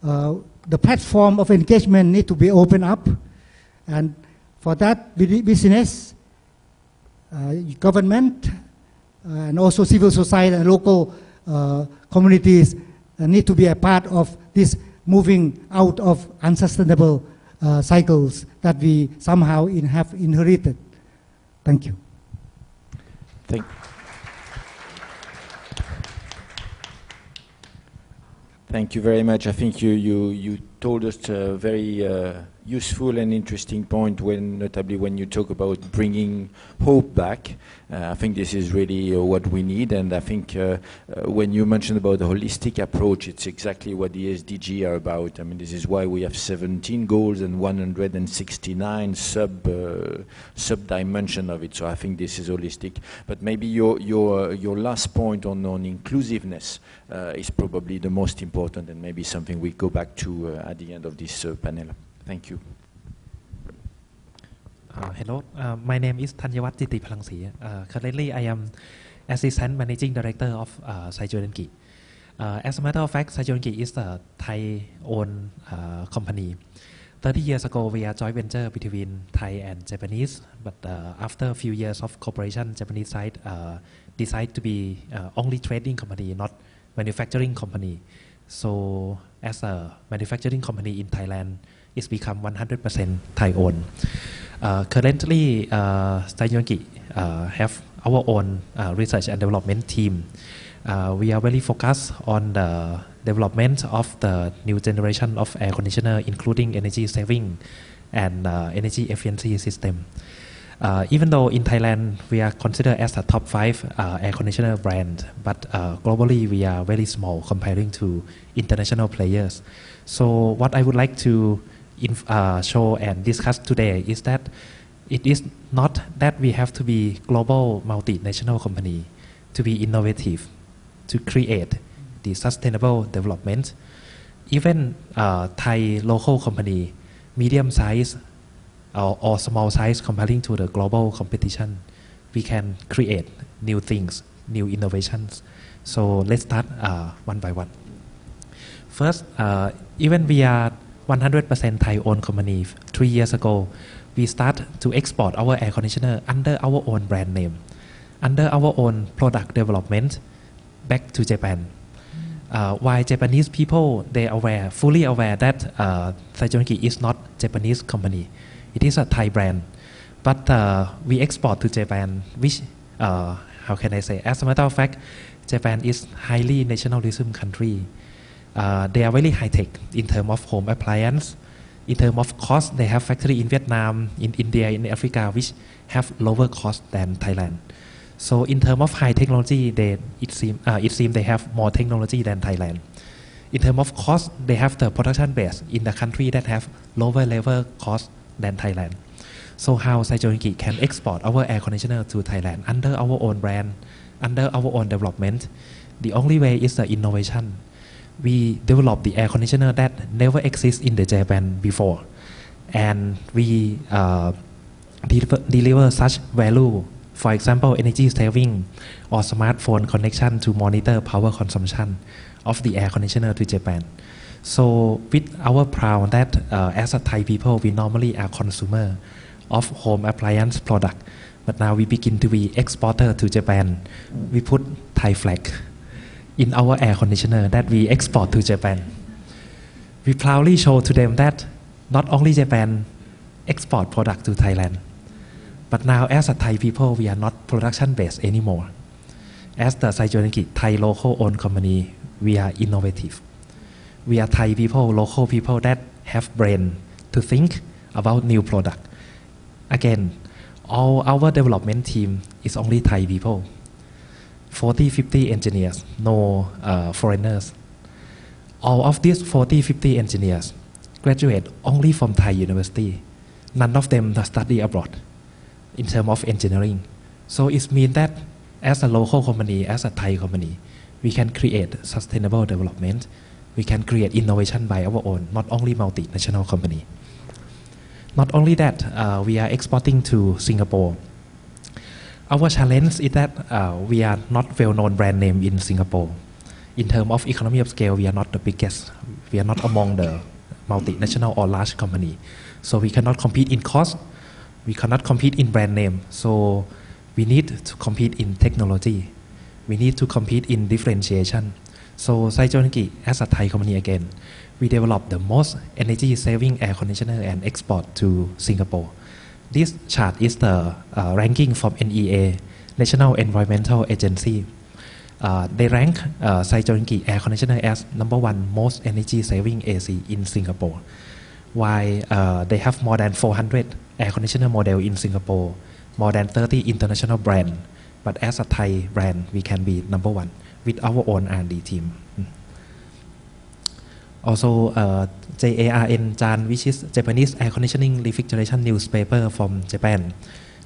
the platform of engagement need to be opened up, and for that business, government, and also civil society and local communities need to be a part of this moving out of unsustainable cycles that we somehow have inherited. Thank you. Thank you very much. I think you told us a very useful and interesting point, notably when you talk about bringing hope back. I think this is really what we need, and I think when you mentioned about the holistic approach, it's exactly what the SDG are about. I mean, this is why we have 17 goals and 169 sub-dimension of it. So I think this is holistic. But maybe your last point on inclusiveness is probably the most important, and maybe something we go back to at the end of this panel. Thank you. Hello, my name is Thanyawat Jiti Palangsi. Currently, I am Assistant Managing Director of Saijorenki. As a matter of fact, Saijorenki is a Thai-owned company. 30 years ago, we are joint venture between Thai and Japanese, but after a few years of cooperation, Japanese side decided to be only trading company, not manufacturing company. So, as a manufacturing company in Thailand, it's become 100% Thai-owned. Currently, Saijorenki have our own research and development team. We are very focused on the development of the new generation of air conditioner, including energy saving and energy efficiency system. Even though in Thailand we are considered as a top 5 air conditioner brand, but globally we are very small comparing to international players. So what I would like to show and discuss today is that it is not that we have to be global multinational company to be innovative, to create the sustainable development. Even Thai local company, medium size or small size comparing to the global competition, we can create new things, new innovations. So let's start one by one. First, even we are 100% Thai-owned company. 3 years ago, we start to export our air conditioner under our own brand name, under our own product development back to Japan. Why Japanese people, they are fully aware that Saijo is not Japanese company. It is a Thai brand. But we export to Japan, which, how can I say, as a matter of fact, Japan is highly nationalism country. They are very high-tech in terms of home appliance. In terms of cost, they have factory in Vietnam, in India, in Africa, which have lower cost than Thailand. So in terms of high technology, it seems they have more technology than Thailand. In terms of cost, they have the production base in the country that have lower level cost than Thailand. So how Saijo can export our air conditioner to Thailand under our own brand, under our own development? The only way is the innovation. We develop the air conditioner that never exists in the Japan before, and we deliver such value. For example, energy saving or smartphone connection to monitor power consumption of the air conditioner to Japan. So with our proud that as a Thai people, we normally are consumer of home appliance product, but now we begin to be exporter to Japan. We put Thai flag in our air conditioner that we export to Japan. We proudly show to them that not only Japan export product to Thailand, but now as a Thai people, we are not production based anymore. As the Saijo Thai local owned company, we are innovative. We are Thai people, local people that have brain to think about new product. Again, all our development team is only Thai people. 40-50 engineers, no foreigners. All of these 40-50 engineers graduate only from Thai university. None of them study abroad in terms of engineering. So it means that as a local company, as a Thai company, we can create sustainable development. We can create innovation by our own, not only multinational company. Not only that, we are exporting to Singapore. Our challenge is that we are not well-known brand name in Singapore. In terms of economy of scale, we are not the biggest. We are not among the multinational or large company. So we cannot compete in cost. We cannot compete in brand name. So we need to compete in technology. We need to compete in differentiation. So Saijo as a Thai company again, we develop the most energy-saving air conditioner and export to Singapore. This chart is the ranking from NEA, National Environmental Agency. They rank Saijo air conditioner as #1 most energy-saving AC in Singapore. While they have more than 400 air conditioner model in Singapore, more than 30 international brand. But as a Thai brand, we can be #1 with our own R&D team. Also, JARN, JAN, which is Japanese Air Conditioning Refrigeration Newspaper from Japan.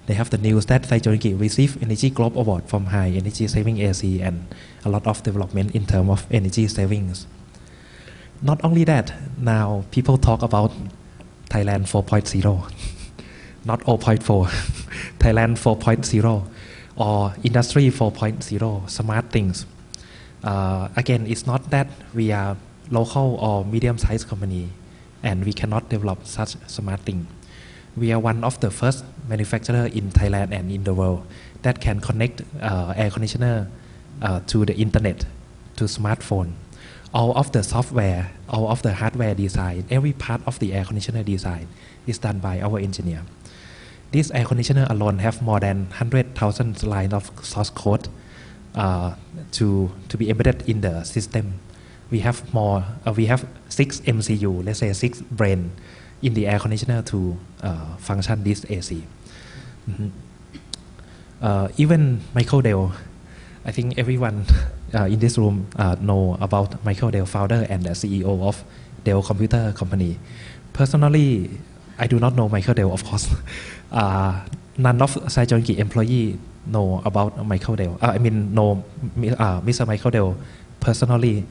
They have the news that Saijo received Energy Globe Award from High Energy Saving AC and a lot of development in terms of energy savings. Not only that, now people talk about Thailand 4.0, not 0.4, Thailand 4.0 or Industry 4.0, smart things. Again, it's not that we are local or medium-sized company and we cannot develop such smart thing. We are one of the first manufacturer in Thailand and in the world that can connect air conditioner to the internet, to smartphone. All of the software, all of the hardware design, every part of the air conditioner design is done by our engineer. This air conditioner alone have more than 100,000 lines of source code to be embedded in the system. We have more. We have 6 MCU, let's say 6 brain in the air conditioner to function this AC. Even Michael Dell, I think everyone in this room know about Michael Dell, founder and the CEO of Dell Computer Company. Personally, I do not know Michael Dell, of course. None of Saijo employee know about Michael Dell. Know Mr. Michael Dell personally.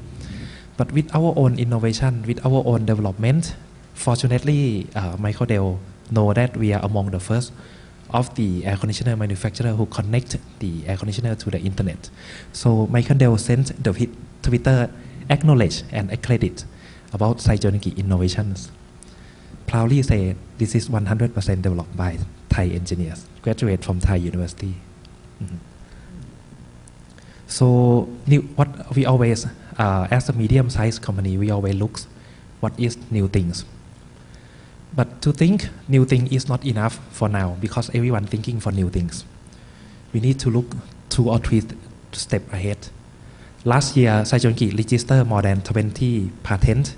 But with our own innovation, with our own development, fortunately, Microdell know that we are among the first of the air conditioner manufacturer who connect the air conditioner to the internet. So Microdell sent the Twitter acknowledge and accredit about Saijoniki innovations. Proudly say this is 100% developed by Thai engineers, graduate from Thai University. So what we always, as a medium-sized company, we always look what is new things. But to think new thing is not enough for now because everyone thinking for new things. We need to look 2 or 3 steps ahead. Last year, Saijoniki registered more than 20 patent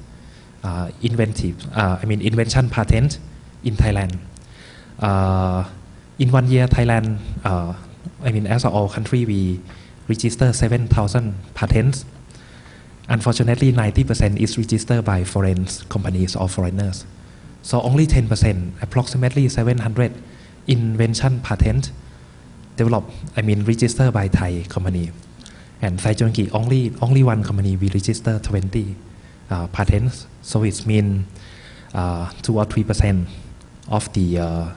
invention patent in Thailand. In 1 year, Thailand, as a all country, we register 7,000 patents. Unfortunately, 90% is registered by foreign companies or foreigners. So only 10%, approximately 700 invention patent developed, registered by Thai company. And Saijoniki, only one company, we register 20 patents. So it means 2 or 3% of the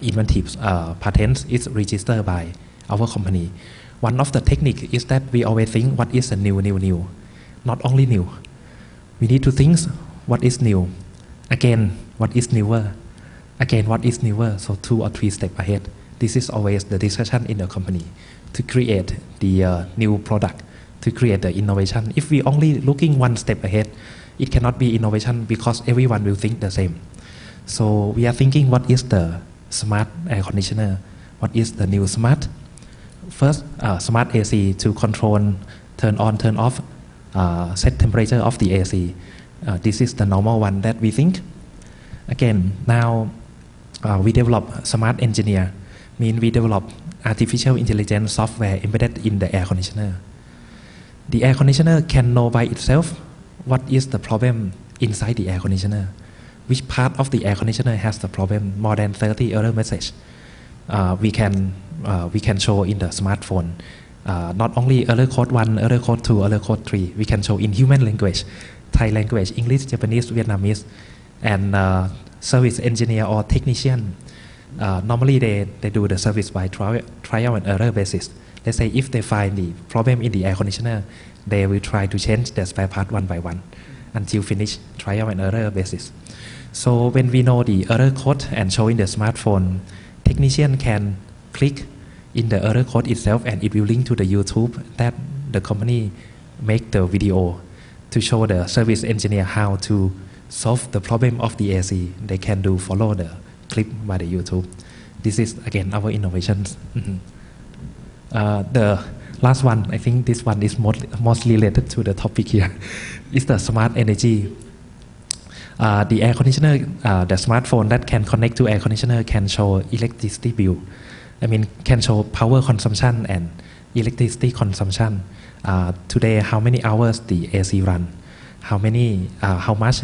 inventive patents is registered by our company. One of the technique is that we always think what is a new. Not only new. We need to think what is new. Again, what is newer? Again, what is newer? So 2 or 3 steps ahead. This is always the discussion in the company to create the new product, to create the innovation. If we only looking 1 step ahead, it cannot be innovation because everyone will think the same. So we are thinking what is the smart air conditioner? What is the new smart? First, smart AC to control, turn on, turn off, set temperature of the AC. This is the normal one that we think. Again, now we develop smart engineer, we develop artificial intelligence software embedded in the air conditioner. The air conditioner can know by itself what is the problem inside the air conditioner, which part of the air conditioner has the problem. More than 30 error messages we can show in the smartphone. Not only error code 1, error code 2, error code 3, we can show in human language, Thai language, English, Japanese, Vietnamese, and service engineer or technician. Normally they do the service by trial and error basis. Let's say if they find the problem in the air conditioner, they will try to change the spare part one by one until finish trial and error basis. So when we know the error code and show in the smartphone, technician can click in the error code itself and it will link to the YouTube that the company make the video to show the service engineer how to solve the problem of the AC. They can follow the clip by the YouTube. This is again our innovations. The last one, I think this one is most related to the topic here, is the smart energy. The air conditioner, the smartphone that can connect to air conditioner can show electricity bill. Can show power consumption and electricity consumption. Today, how many hours the AC run? How much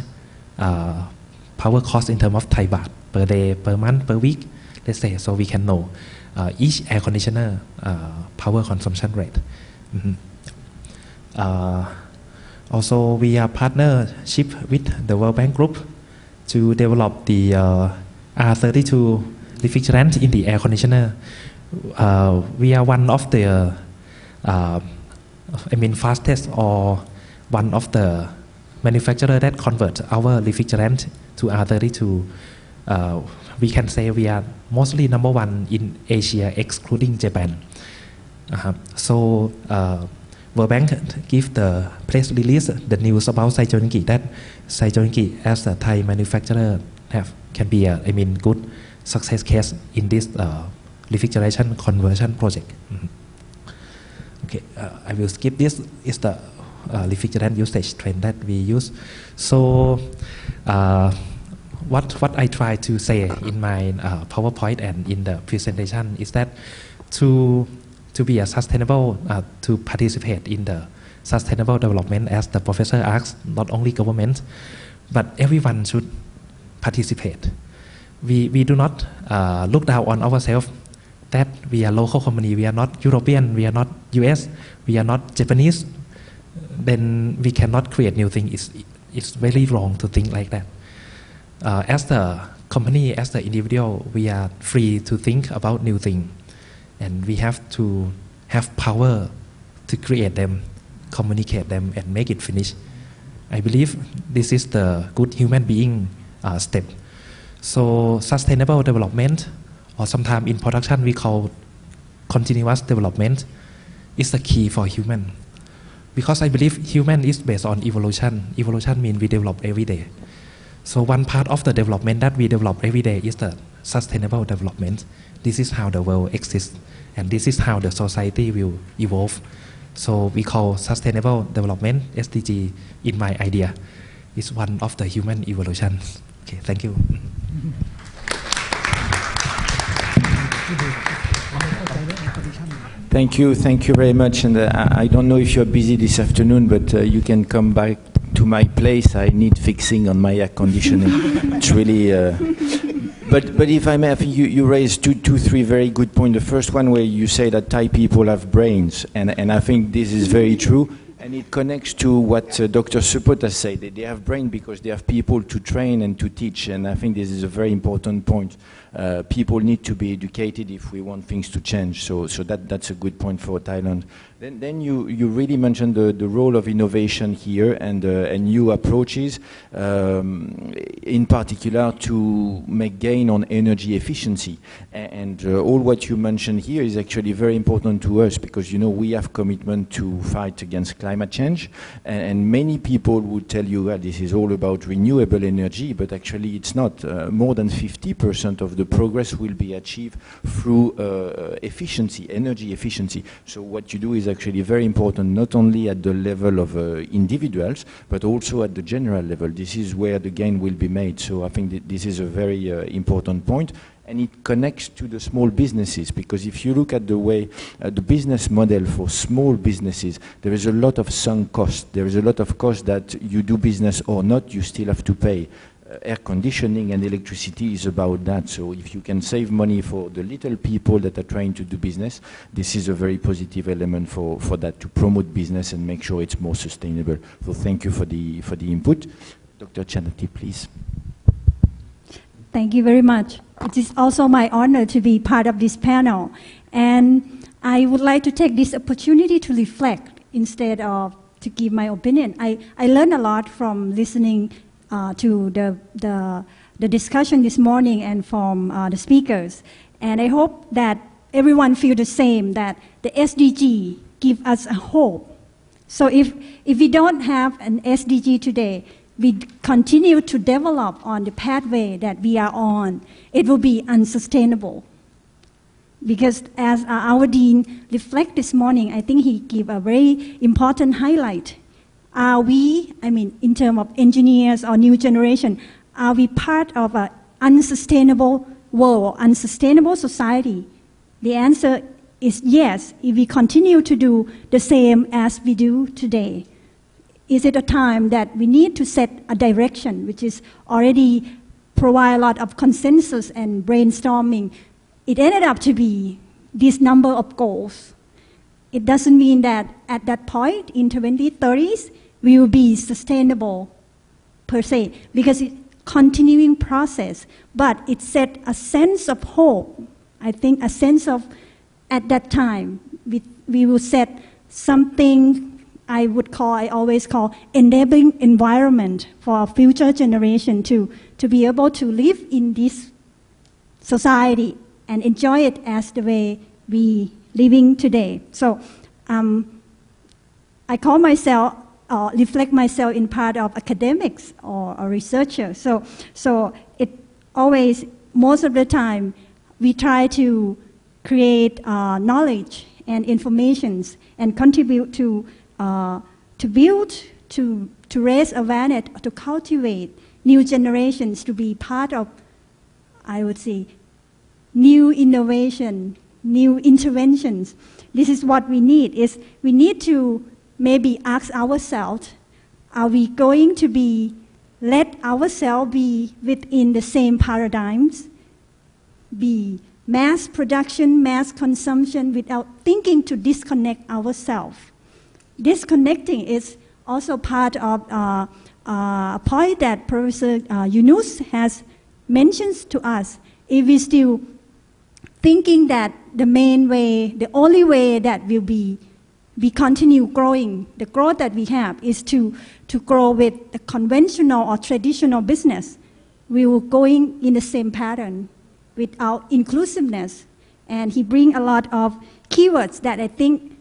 power cost in terms of Thai baht per day, per month, per week? Let's say, so we can know each air conditioner power consumption rate. Also, we are partnership with the World Bank Group to develop the R32 refrigerant in the air conditioner. We are one of the fastest or one of the manufacturer that convert our refrigerant to R32. We can say we are mostly number 1 in Asia, excluding Japan. So World Bank give the press release, the news about Saijoniki, that Saijoniki as a Thai manufacturer can be a good success case in this refrigeration conversion project. Okay, I will skip this. Is the refrigerant usage trend that we use. So what I try to say in my PowerPoint and in the presentation is that to be a sustainable, to participate in the sustainable development, as the professor asked, not only government, but everyone should participate. We do not look down on ourselves that we are local company, we are not European, we are not US, we are not Japanese. then we cannot create new things. It's very wrong to think like that. As the company, as the individual, we are free to think about new things, and we have to have power to create them, communicate them, and make it finish. I believe this is the good human being step. So sustainable development, or sometimes in production we call continuous development, is the key for human. Because I believe human is based on evolution. Evolution means we develop every day. So one part of the development that we develop every day is the sustainable development. This is how the world exists, and this is how the society will evolve. So we call sustainable development, SDG, in my idea, is one of the human evolution. Okay, thank you. Thank you very much. And I don't know if you're busy this afternoon, but you can come back to my place. I need fixing on my air conditioning. It's really. But if I may, I think you raised three very good points. The first one where you say that Thai people have brains, and I think this is very true. And it connects to what Dr. Supota said. They have brain because they have people to train and to teach. And I think this is a very important point. People need to be educated if we want things to change. So that's a good point for Thailand. Then you really mentioned the role of innovation here and new approaches, in particular to make gain on energy efficiency. And all what you mentioned here is actually very important to us because, you know, we have commitment to fight against climate change. And many people would tell you that this is all about renewable energy, but actually it's not. More than 50% of the progress will be achieved through efficiency, energy efficiency. So what you do is actually very important, not only at the level of individuals, but also at the general level. This is where the gain will be made. So I think that this is a very important point. And it connects to the small businesses, because if you look at the way the business model for small businesses, there is a lot of sunk cost. There is a lot of cost that you do business or not, you still have to pay. Air conditioning and electricity is about that. So if you can save money for the little people that are trying to do business, this is a very positive element for that, to promote business and make sure it's more sustainable. So thank you for the input. Dr. Chanati, please. Thank you very much. It is also my honor to be part of this panel. And I would like to take this opportunity to reflect instead of to give my opinion. I learned a lot from listening to the discussion this morning and from the speakers. And I hope that everyone feels the same, that the SDG give us a hope. So if we don't have an SDG today, we continue to develop on the pathway that we are on, it will be unsustainable. Because as our Dean reflected this morning, I think he gave a very important highlight. Are we, in terms of engineers or new generation, are we part of an unsustainable world, unsustainable society? The answer is yes, if we continue to do the same as we do today. Is it a time that we need to set a direction, which is already provide a lot of consensus and brainstorming? It ended up to be this number of goals. It doesn't mean that at that point in 2030s, we will be sustainable per se, because it's a continuing process, but it set a sense of hope. I think a sense of, at that time, we will set something I always call enabling environment for our future generation to be able to live in this society and enjoy it as the way we living today. So I call myself, reflect myself in part of academics or a researcher. So it always, most of the time, we try to create knowledge and informations and contribute to build, to raise awareness, to cultivate new generations to be part of, I would say, new innovation, new interventions. This is what we need. Is we need to maybe ask ourselves, are we going to let ourselves be within the same paradigms, be mass production, mass consumption without thinking to disconnect ourselves disconnecting is also part of a point that Professor Yunus has mentioned to us. If we still thinking that the main way, the only way that will be we continue growing, the growth that we have is to grow with the conventional or traditional business, we will going in the same pattern without inclusiveness. And he bring a lot of keywords that I think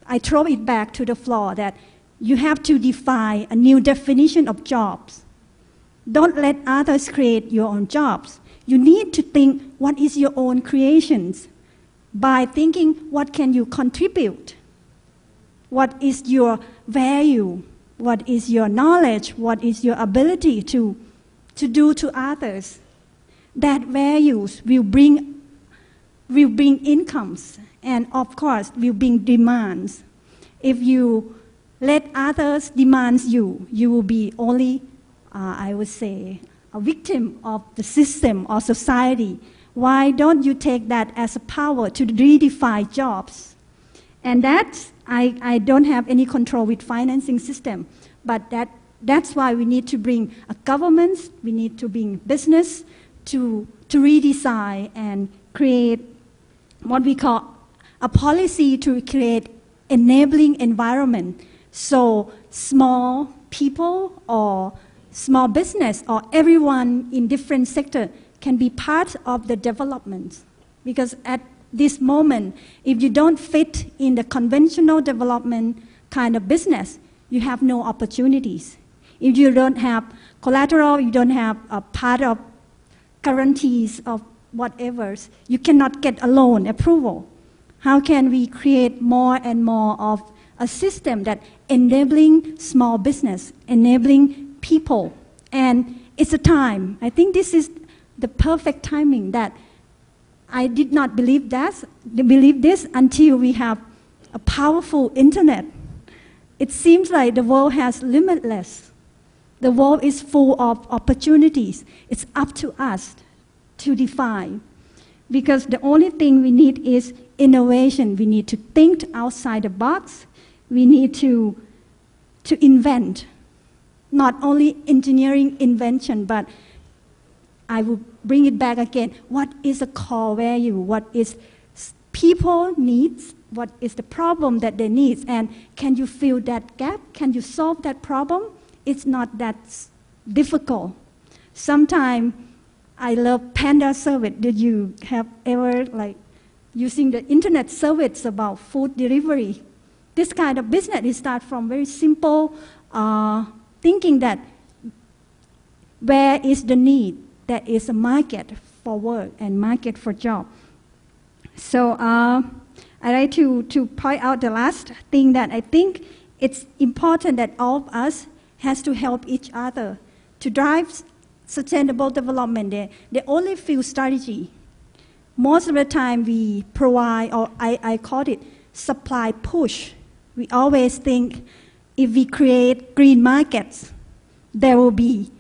I throw it back to the floor, that you have to define a new definition of jobs. Don't let others create your own jobs. You need to think what is your own creations by thinking what can you contribute, what is your value, what is your knowledge, what is your ability to do to others. That values will bring incomes, and of course will bring demands. If you let others demand you, you will be only, I would say, a victim of the system or society. Why don't you take that as a power to redefine jobs? And that's, I don't have any control with financing system, but that's why we need to bring a government, we need to bring business to redesign and create what we call a policy to create enabling environment. So small people or small business or everyone in different sector can be part of the development. Because at this moment, if you don't fit in the conventional development kind of business, you have no opportunities. If you don't have collateral, you don't have a part of guarantees of whatever, you cannot get a loan approval. How can we create more and more of a system that enabling small business, enabling people? And it's a time. I think this is the perfect timing that I did not believe this until we have a powerful internet. It seems like the world has limitless. The world is full of opportunities. It's up to us to define. Because the only thing we need is innovation. We need to think outside the box. We need to invent. Not only engineering invention, but I will bring it back again. What is a core value? What is people needs? What is the problem that they need? And can you fill that gap? Can you solve that problem? It's not that difficult. Sometimes I love Panda service. Did you have ever using the internet service about food delivery? This kind of business is start from very simple thinking that where is the need? There is a market for work and market for job. So I like to point out the last thing that I think it's important that all of us has to help each other to drive sustainable development. They only feel strategy. Most of the time we provide, or I call it supply push. We always think if we create green markets, there will be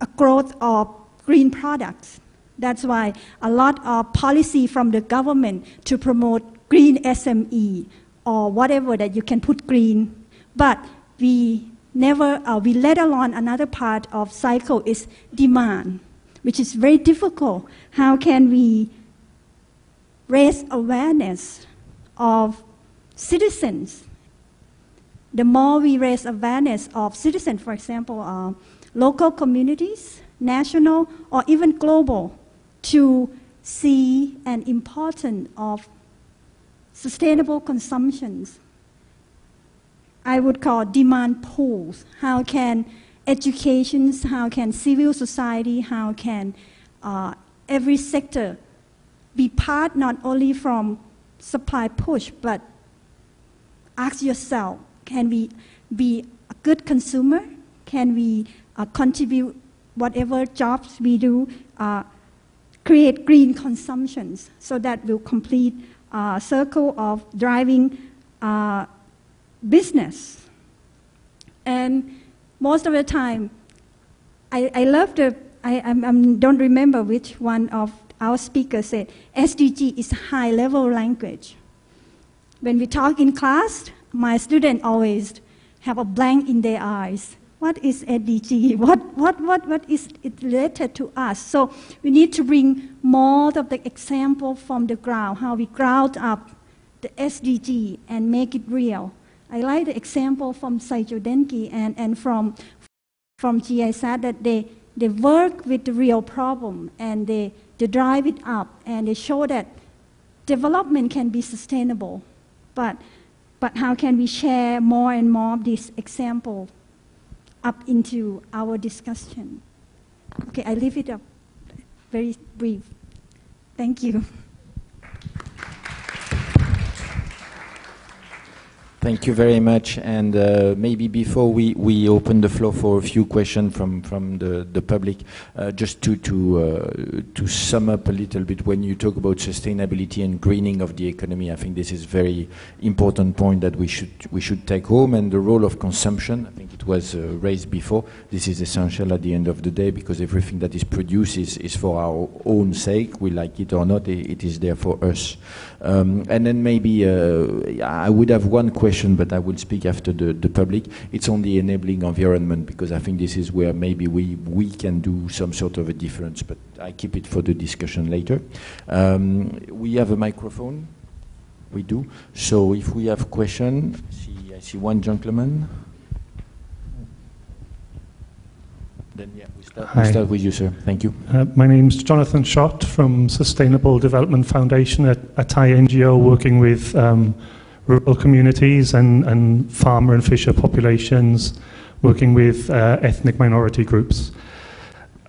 a growth of green products. That's why a lot of policy from the government to promote green SME or whatever that you can put green. But we let alone another part of cycle is demand, which is very difficult. How can we raise awareness of citizens? The more we raise awareness of citizens, for example, local communities, national, or even global, to see an importance of sustainable consumptions. I would call demand pools. How can education, how can civil society, how can every sector be part not only from supply push, but ask yourself, can we be a good consumer? Can we contribute whatever jobs we do, create green consumptions, so that will complete a circle of driving business. And most of the time, I love I don't remember which one of our speakers said, SDG is high-level language. when we talk in class, my students always have a blank in their eyes. What is SDG? What is it related to us? So we need to bring more of the example from the ground, how we ground up the SDG and make it real. I like the example from Saijo Denki and from GISAT that they work with the real problem and they drive it up and they show that development can be sustainable. But how can we share more and more of this example up into our discussion? Okay, I leave it up very brief. Thank you. Thank you very much. And maybe before we open the floor for a few questions from the public, just to sum up a little bit, when you talk about sustainability and greening of the economy, I think this is a very important point that we should take home. And the role of consumption, I think it was raised before. This is essential at the end of the day, because everything that is produced is for our own sake. We like it or not, it is there for us. And then maybe I would have one question, but I will speak after the public. It's on the enabling environment, because I think this is where maybe we can do some sort of a difference, but I keep it for the discussion later. We have a microphone. We do. So if we have question, I see one gentleman. Then yeah, we start with you, sir. Thank you. My name's Jonathan Schott from Sustainable Development Foundation, a Thai NGO working with rural communities and farmer and fisher populations, working with ethnic minority groups.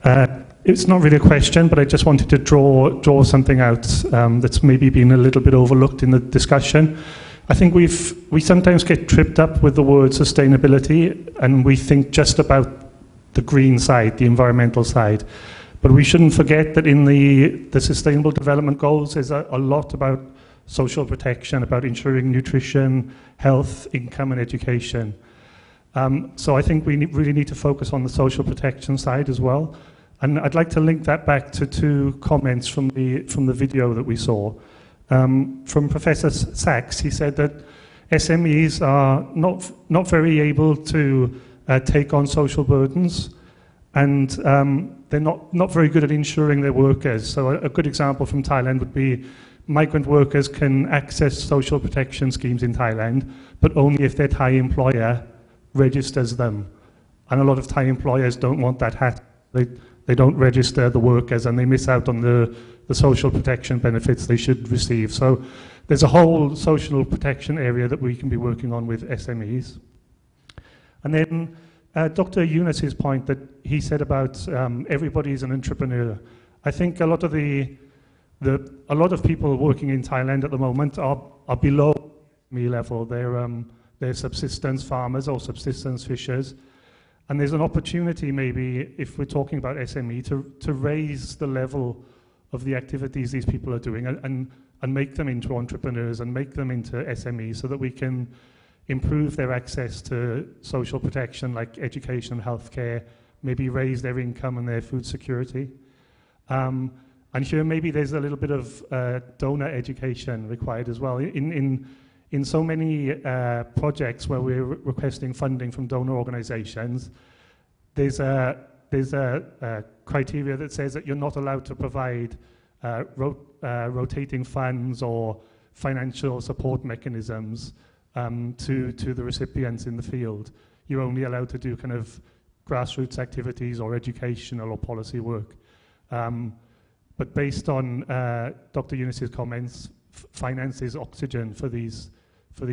It's not really a question, but I just wanted to draw something out that's maybe been a little bit overlooked in the discussion. I think we sometimes get tripped up with the word sustainability, and we think just about the green side, the environmental side. But we shouldn't forget that in the Sustainable Development Goals, there's a lot about social protection, about ensuring nutrition, health, income, and education. So I think we really need to focus on the social protection side as well. And I'd like to link that back to two comments from the video that we saw. From Professor Sachs, he said that SMEs are not very able to take on social burdens, and they're not very good at insuring their workers. So a good example from Thailand would be migrant workers can access social protection schemes in Thailand, but only if their Thai employer registers them. And a lot of Thai employers don't want that happen. They don't register the workers, and they miss out on the social protection benefits they should receive. So there's a whole social protection area that we can be working on with SMEs. And then Dr. Yunus's point that he said about everybody's an entrepreneur. I think a lot of people working in Thailand at the moment are below me level. They're subsistence farmers or subsistence fishers. And there's an opportunity maybe, if we're talking about SME, to raise the level of the activities these people are doing and make them into entrepreneurs and make them into SMEs, so that we can improve their access to social protection like education and healthcare, maybe raise their income and their food security. And here maybe there's a little bit of donor education required as well. In so many projects where we're requesting funding from donor organizations, there's a criteria that says that you're not allowed to provide rotating funds or financial support mechanisms to the recipients in the field. You're only allowed to do kind of grassroots activities or educational or policy work. But based on Dr. Yunus's comments, finance is oxygen for these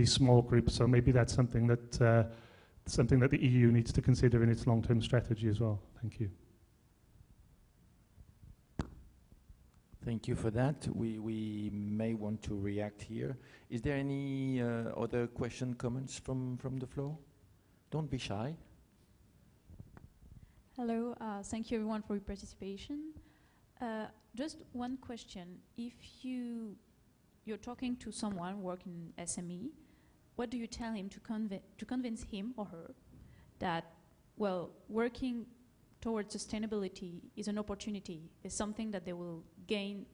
small groups. So maybe that's something that the EU needs to consider in its long-term strategy as well. Thank you. Thank you for that. We may want to react here. Is there any other question, comments from the floor? Don't be shy. Hello, thank you everyone for your participation. Just one question. If you're talking to someone working in SME, what do you tell him to convince him or her that, well, working towards sustainability is an opportunity, is something that they will gain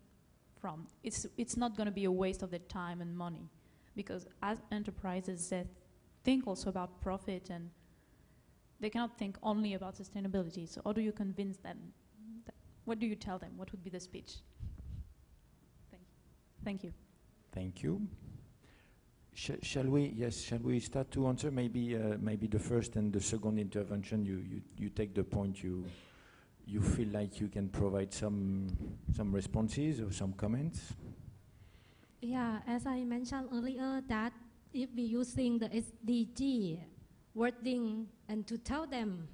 from. It's not going to be a waste of their time and money, Because as enterprises, they think also about profit and they cannot think only about sustainability. So how do you convince them? What do you tell them? What would be the speech? Thank you. Thank you. Shall we start to answer? Maybe the first and the second intervention, you take the point you feel like you can provide some responses or some comments. Yeah, as I mentioned earlier, that if we using the SDG wording and to tell them,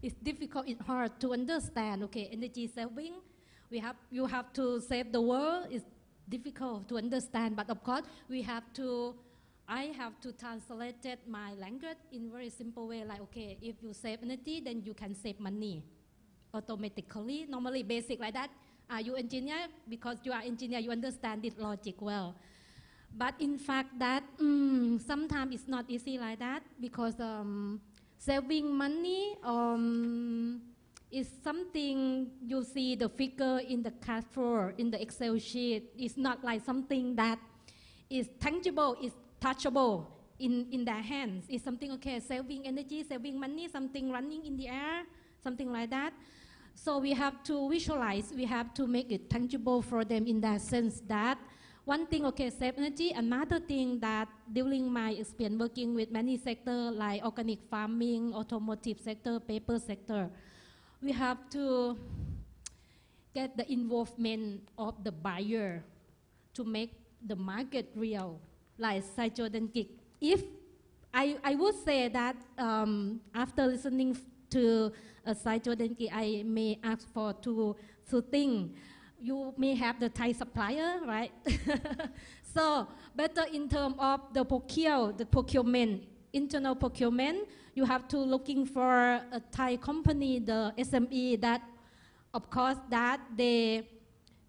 it's difficult, it's hard to understand. Okay, energy saving, you have to save the world. It's difficult to understand, but of course I have to translate my language in very simple way. Like, okay, if you save energy, then you can save money automatically. Normally, basic like that. Are you engineer? Because you are engineer, you understand this logic well. But in fact, that sometimes it's not easy like that, because saving money is something you see the figure in the cash flow, in the Excel sheet. It's not like something that is tangible, is touchable in their hands. It's something, okay, saving energy, saving money, something running in the air, something like that. So we have to visualize, we have to make it tangible for them in that sense that one thing, okay, save energy. Another thing that during my experience working with many sectors like organic farming, automotive sector, paper sector, we have to get the involvement of the buyer to make the market real, like Saijodenkik. If I would say that after listening to Saijodenkik, I may ask for two things. You may have the Thai supplier, right? So better in terms of the procurement, internal procurement, you have to looking for a Thai company, the SME, that of course that they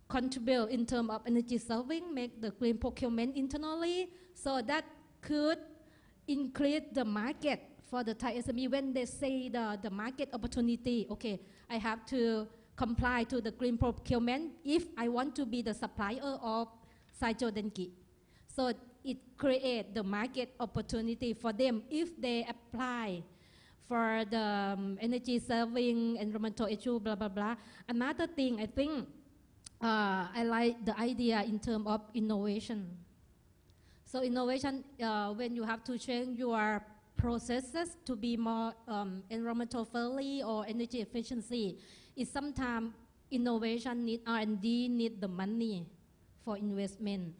contribute in terms of energy saving, make the green procurement internally, so that could increase the market for the Thai SME. When they say the market opportunity, okay, I have to comply to the green procurement if I want to be the supplier of Saijodenkik. So it creates the market opportunity for them if they apply for the energy saving, environmental issue, blah, blah, blah. Another thing, I think, I like the idea in terms of innovation. So innovation, when you have to change your processes to be more environmental friendly or energy efficiency, is sometimes innovation need R&D, need the money for investment.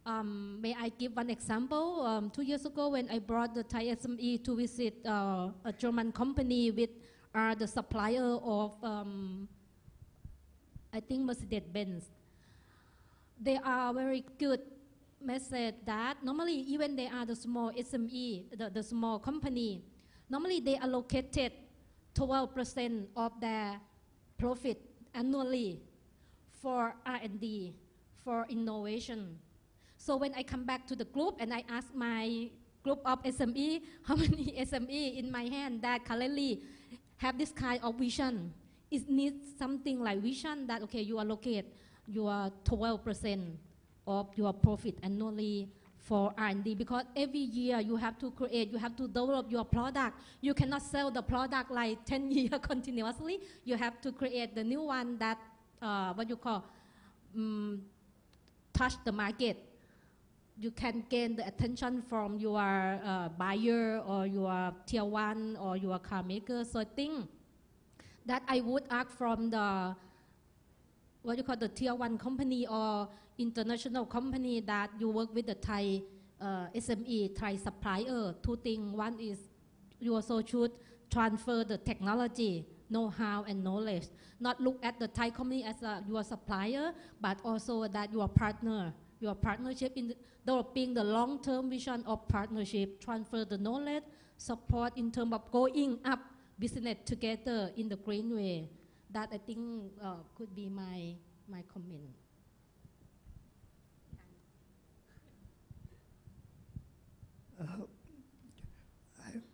May I give one example? 2 years ago, when I brought the Thai SME to visit a German company with the supplier of, I think, Mercedes-Benz. They are very good message that normally, even they are the small SME, the small company, normally they allocated 12% of their profit annually for R&D, for innovation. So when I come back to the group and I ask my group of SME, how many SME in my hand that currently have this kind of vision? It needs something like vision that, okay, you allocate your 12% of your profit annually for R&D, because every year you have to create, you have to develop your product. You cannot sell the product like 10 years continuously. You have to create the new one that, what you call, touch the market. You can gain the attention from your buyer or your tier one or your car maker. So I think that I would ask from the, what you call, the tier one company or international company that you work with the Thai SME, Thai supplier. Two things. One is you also should transfer the technology, know-how and knowledge. Not look at the Thai company as your supplier, but also that your partner, your partnership in developing the long-term vision of partnership, transfer the knowledge, support in terms of going up business together in the green way. That I think could be my comment.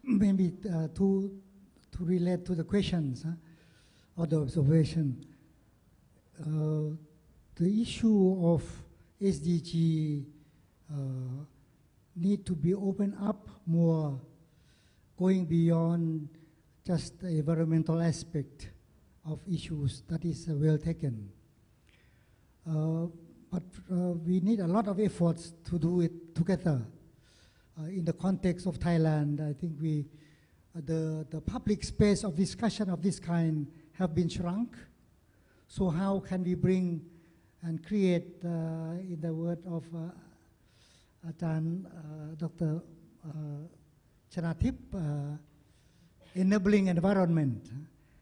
Maybe to relate to the questions or the observation, the issue of SDG need to be opened up more, going beyond just the environmental aspect of issues. That is well taken. But we need a lot of efforts to do it together. In the context of Thailand, I think the public space of discussion of this kind have been shrunk. So how can we bring and create, in the word of Dr. Chanatip, enabling environment?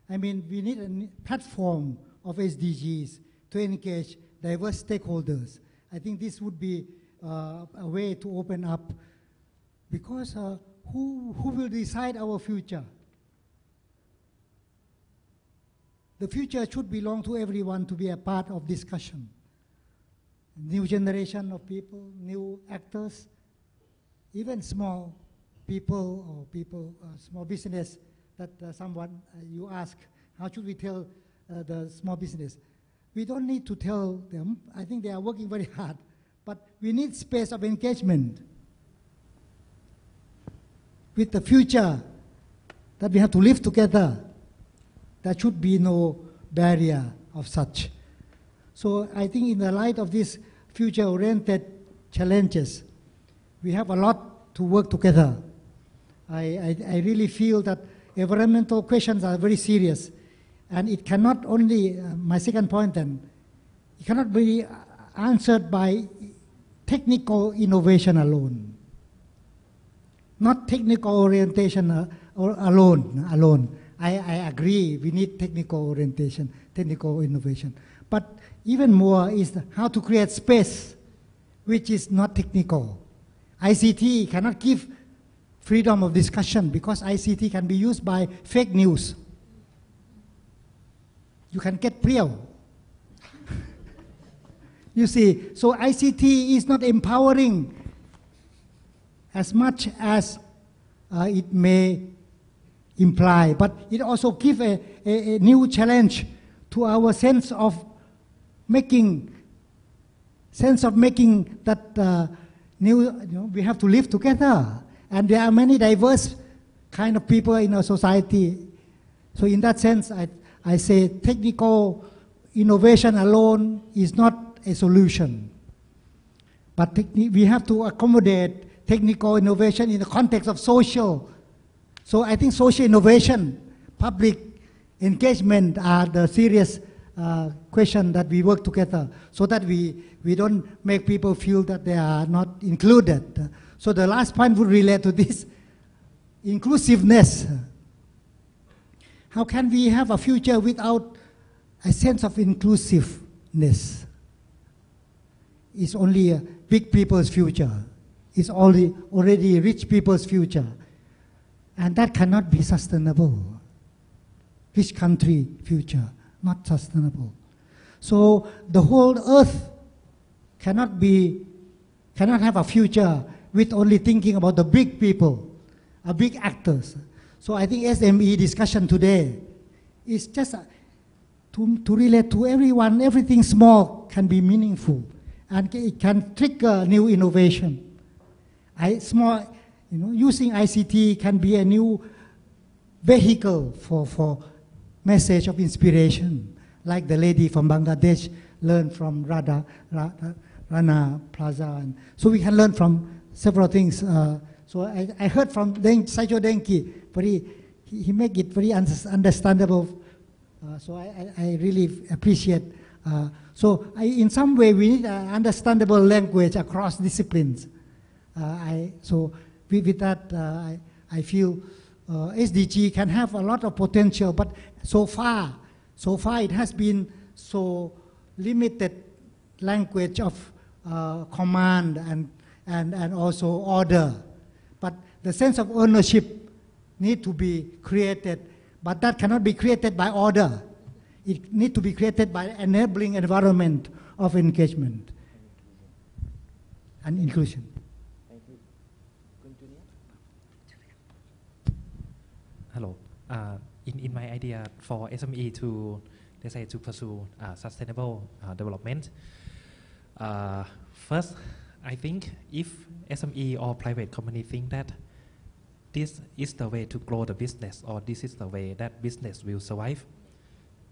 I mean, we need a platform of SDGs to engage diverse stakeholders. I think this would be a way to open up, because who will decide our future? The future should belong to everyone to be a part of discussion. New generation of people, new actors, even small people or small business that someone you ask, how should we tell the small business? We don't need to tell them. I think they are working very hard, but we need space of engagement with the future that we have to live together. There should be no barrier of such. So I think in the light of these future-oriented challenges, we have a lot to work together. I really feel that environmental questions are very serious, and it cannot only, my second point then, it cannot be answered by technical innovation alone. Not technical orientation alone. I agree, we need technical orientation, technical innovation. But even more is how to create space which is not technical. ICT cannot give freedom of discussion, because ICT can be used by fake news. You can get priel. You see, so ICT is not empowering as much as it may imply, but it also gives a new challenge to our sense of making that we have to live together. And there are many diverse kind of people in our society. So in that sense, I say technical innovation alone is not a solution. But we have to accommodate technical innovation in the context of social. So I think social innovation, public engagement are the serious question that we work together, so that we don't make people feel that they are not included. So the last point would relate to this inclusiveness. How can we have a future without a sense of inclusiveness? It's only a big people's future. It's already rich people's future. And that cannot be sustainable. Rich country future, not sustainable. So the whole earth cannot have a future with only thinking about the big people, big actors. So I think SME discussion today is just to relate to everyone. Everything small can be meaningful, and it can trigger new innovation. Using ICT can be a new vehicle for message of inspiration, like the lady from Bangladesh learned from Rana Plaza. And so we can learn from several things. So I heard from Saijo Denki, he make it very understandable. So I really appreciate. In some way, we need an understandable language across disciplines. So with that, I feel SDG can have a lot of potential, but so far it has been so limited language of command and also order. But the sense of ownership need to be created, but that cannot be created by order. It needs to be created by enabling environment of engagement and inclusion. Hello. In my idea for SME to, let's say, to pursue sustainable development, first, I think if SME or private company think that this is the way to grow the business or this is the way that business will survive,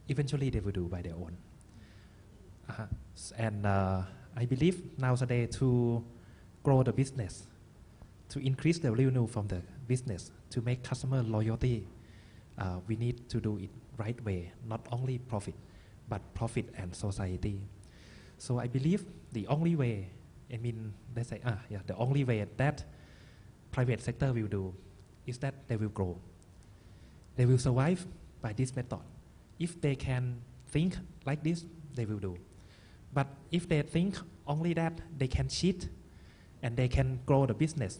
eventually they will do by their own. And I believe nowadays to grow the business, to increase the revenue from the business, to make customer loyalty, we need to do it right way, not only profit, but profit and society. So I believe the only way, let's say, the only way that private sector will do is that they will grow. They will survive by this method. If they can think like this, they will do. But if they think only that they can cheat and they can grow the business,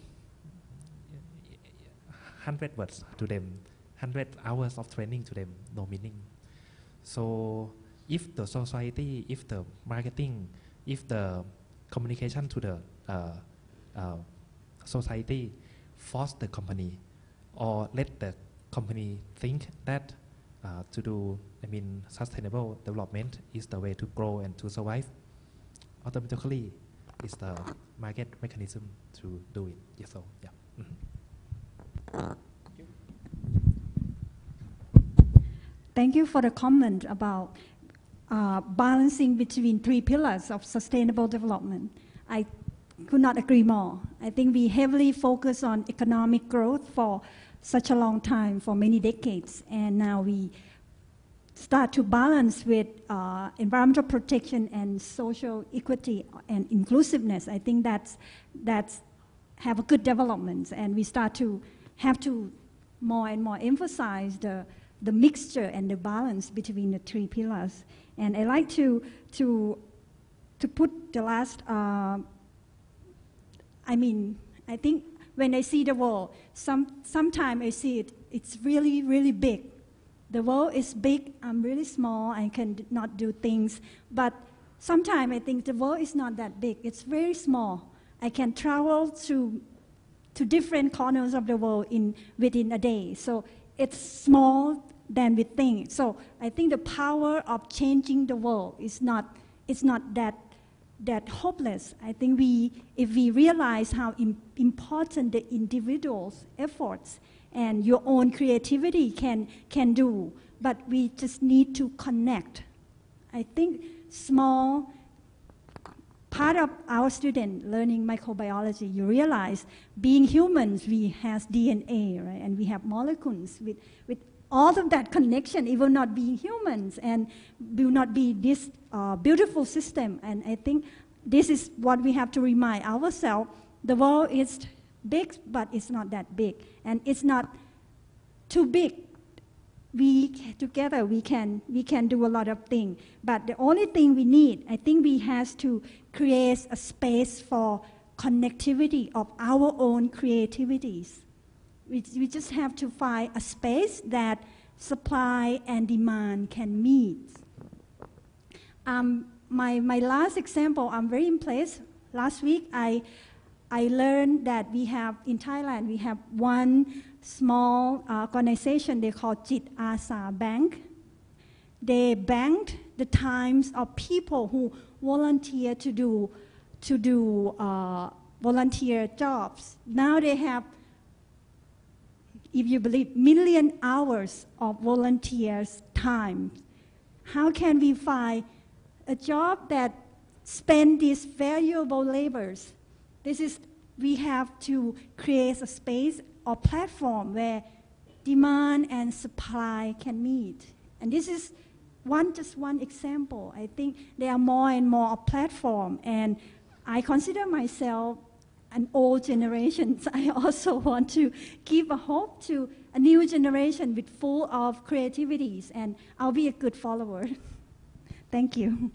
100 words to them, 100 hours of training to them, no meaning. So if the society, if the marketing, if the communication to the society force the company or let the company think that to do, sustainable development is the way to grow and to survive, automatically it's the market mechanism to do it. Yes, so, yeah. Thank you for the comment about balancing between 3 pillars of sustainable development. I could not agree more. I think we heavily focus on economic growth for such a long time, for many decades, and now we start to balance with environmental protection and social equity and inclusiveness. I think that's have a good development, and we start to have to more and more emphasize the mixture and the balance between the 3 pillars. And I like to put the last, I think when I see the world, sometimes I see it's really, really big. The world is big, I'm really small, I can not do things. But sometimes I think the world is not that big, it's very small. I can travel to different corners of the world within a day. So it's small than we think. So I think the power of changing the world is not that hopeless. I think if we realize how important the individual's efforts and your own creativity can do, but we just need to connect. I think small part of our student learning microbiology, you realize being humans, we have DNA, right? And we have molecules with all of that connection. It will not be humans and will not be this beautiful system. And I think this is what we have to remind ourselves. The world is big, but it's not that big. And it's not too big. Together we can do a lot of things. But the only thing we need, I think we have to create a space for connectivity of our own creativities. We just have to find a space that supply and demand can meet. My last example, I'm very impressed. Last week, I learned that in Thailand, we have one small organization they call Jit Asa Bank. They banked the times of people who volunteer to do volunteer jobs. Now they have, if you believe, million hours of volunteers' time. How can we find a job that spend these valuable labors? We have to create a space or platform where demand and supply can meet. And this is just one example. I think there are more and more platforms, and I consider myself an old generation. So I also want to give a hope to a new generation with full of creativities, and I'll be a good follower. Thank you.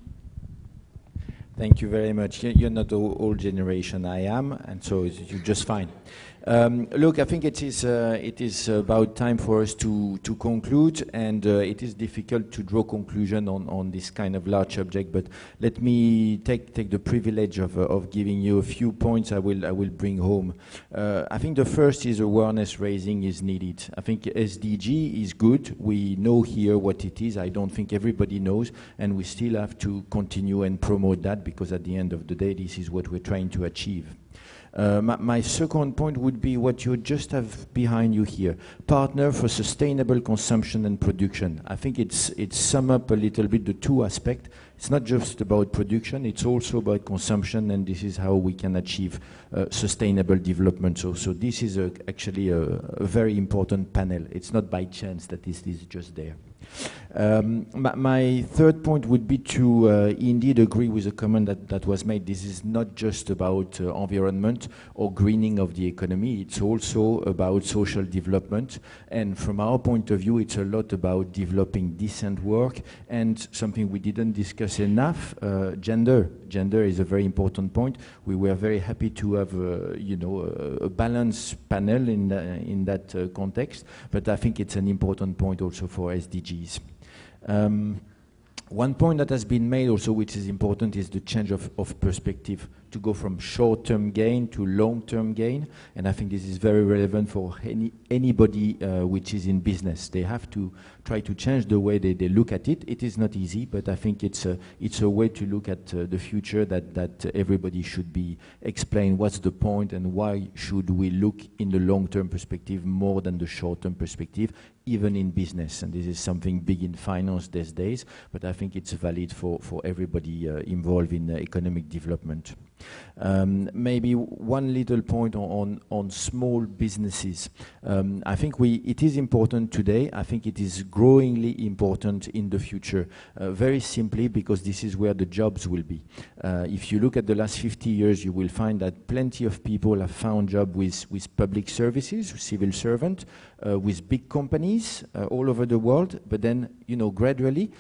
Thank you very much. You're not the old generation, I am, and so you're just fine. Look, I think it is about time for us to conclude, and it is difficult to draw conclusion on this kind of large subject, but let me take the privilege of giving you a few points I will bring home. I think the first is awareness raising is needed. I think SDG is good. We know here what it is. I don't think everybody knows, and we still have to continue and promote that, because at the end of the day, this is what we're trying to achieve. My second point would be what you just have behind you here. Partner for sustainable consumption and production. I think it's sum up a little bit the two aspects. It's not just about production, it's also about consumption, and this is how we can achieve sustainable development. So this is actually a very important panel. It's not by chance that this is just there. My third point would be to indeed agree with the comment that was made. This is not just about environment or greening of the economy, it's also about social development, and from our point of view it's a lot about developing decent work, and something we didn't discuss enough, gender. Gender is a very important point. We were very happy to have a balanced panel in that context, but I think it's an important point also for SDGs. One point that has been made also, which is important, is the change of perspective, to go from short-term gain to long-term gain, and I think this is very relevant for anybody which is in business. They have to try to change the way they look at it. It is not easy, but I think it's a way to look at the future that everybody should be explained what's the point and why should we look in the long-term perspective more than the short-term perspective, even in business. And this is something big in finance these days, but I think it's valid for everybody involved in economic development. Maybe one little point on small businesses. I think it is important today. I think it is growingly important in the future, very simply because this is where the jobs will be. If you look at the last 50 years, you will find that plenty of people have found jobs with public services, civil servant, with big companies all over the world, but then, gradually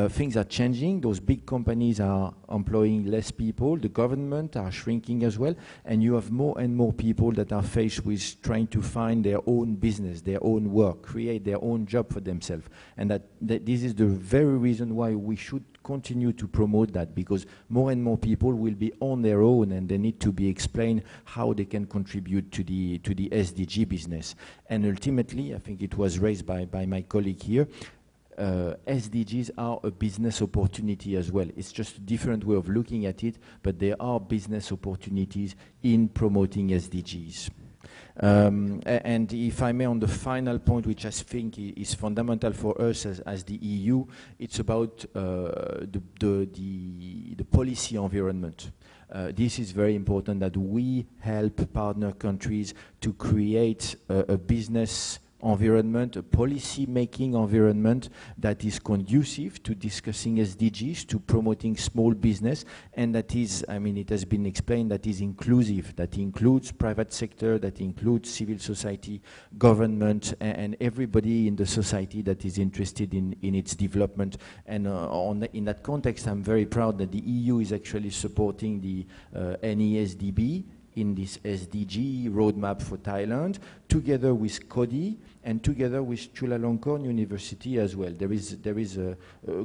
things are changing. Those big companies are employing less people, the government are shrinking as well, and you have more and more people that are faced with trying to find their own business, their own work, create their own job for themselves. And that this is the very reason why we should continue to promote that, because more and more people will be on their own and they need to be explained how they can contribute to the SDG business. And ultimately, I think it was raised by my colleague here, SDGs are a business opportunity as well. It's just a different way of looking at it, but there are business opportunities in promoting SDGs. And if I may, on the final point, which I think is fundamental for us as the EU, it's about the policy environment. This is very important, that we help partner countries to create a business environment, a policy-making environment that is conducive to discussing SDGs, to promoting small business, and that is, it has been explained, that is inclusive, that includes private sector, that includes civil society, government, and everybody in the society that is interested in its development. And in that context, I'm very proud that the EU is actually supporting the NESDB in this SDG roadmap for Thailand, together with Coady and together with Chulalongkorn University as well. There is a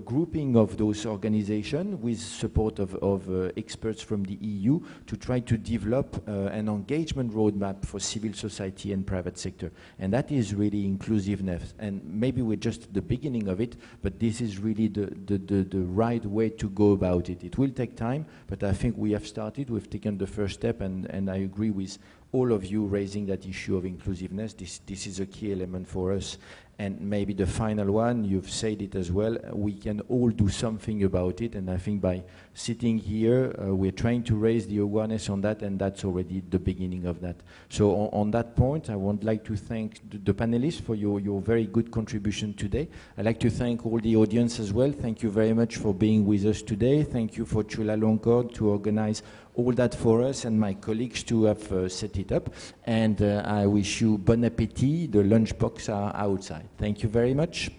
grouping of those organizations with support of experts from the EU to try to develop an engagement roadmap for civil society and private sector. And that is really inclusiveness. And maybe we're just at the beginning of it, but this is really the right way to go about it. It will take time, but I think we have started, we've taken the first step, and I agree with all of you raising that issue of inclusiveness. This is a key element for us. And maybe the final one, you've said it as well, we can all do something about it, and I think by sitting here, we're trying to raise the awareness on that, and that's already the beginning of that. So on that point, I would like to thank the panelists for your very good contribution today. I'd like to thank all the audience as well. Thank you very much for being with us today. Thank you for Chulalongkorn to organize all that for us, and my colleagues to have set it up. And I wish you bon appétit. The lunchbox are outside. Thank you very much.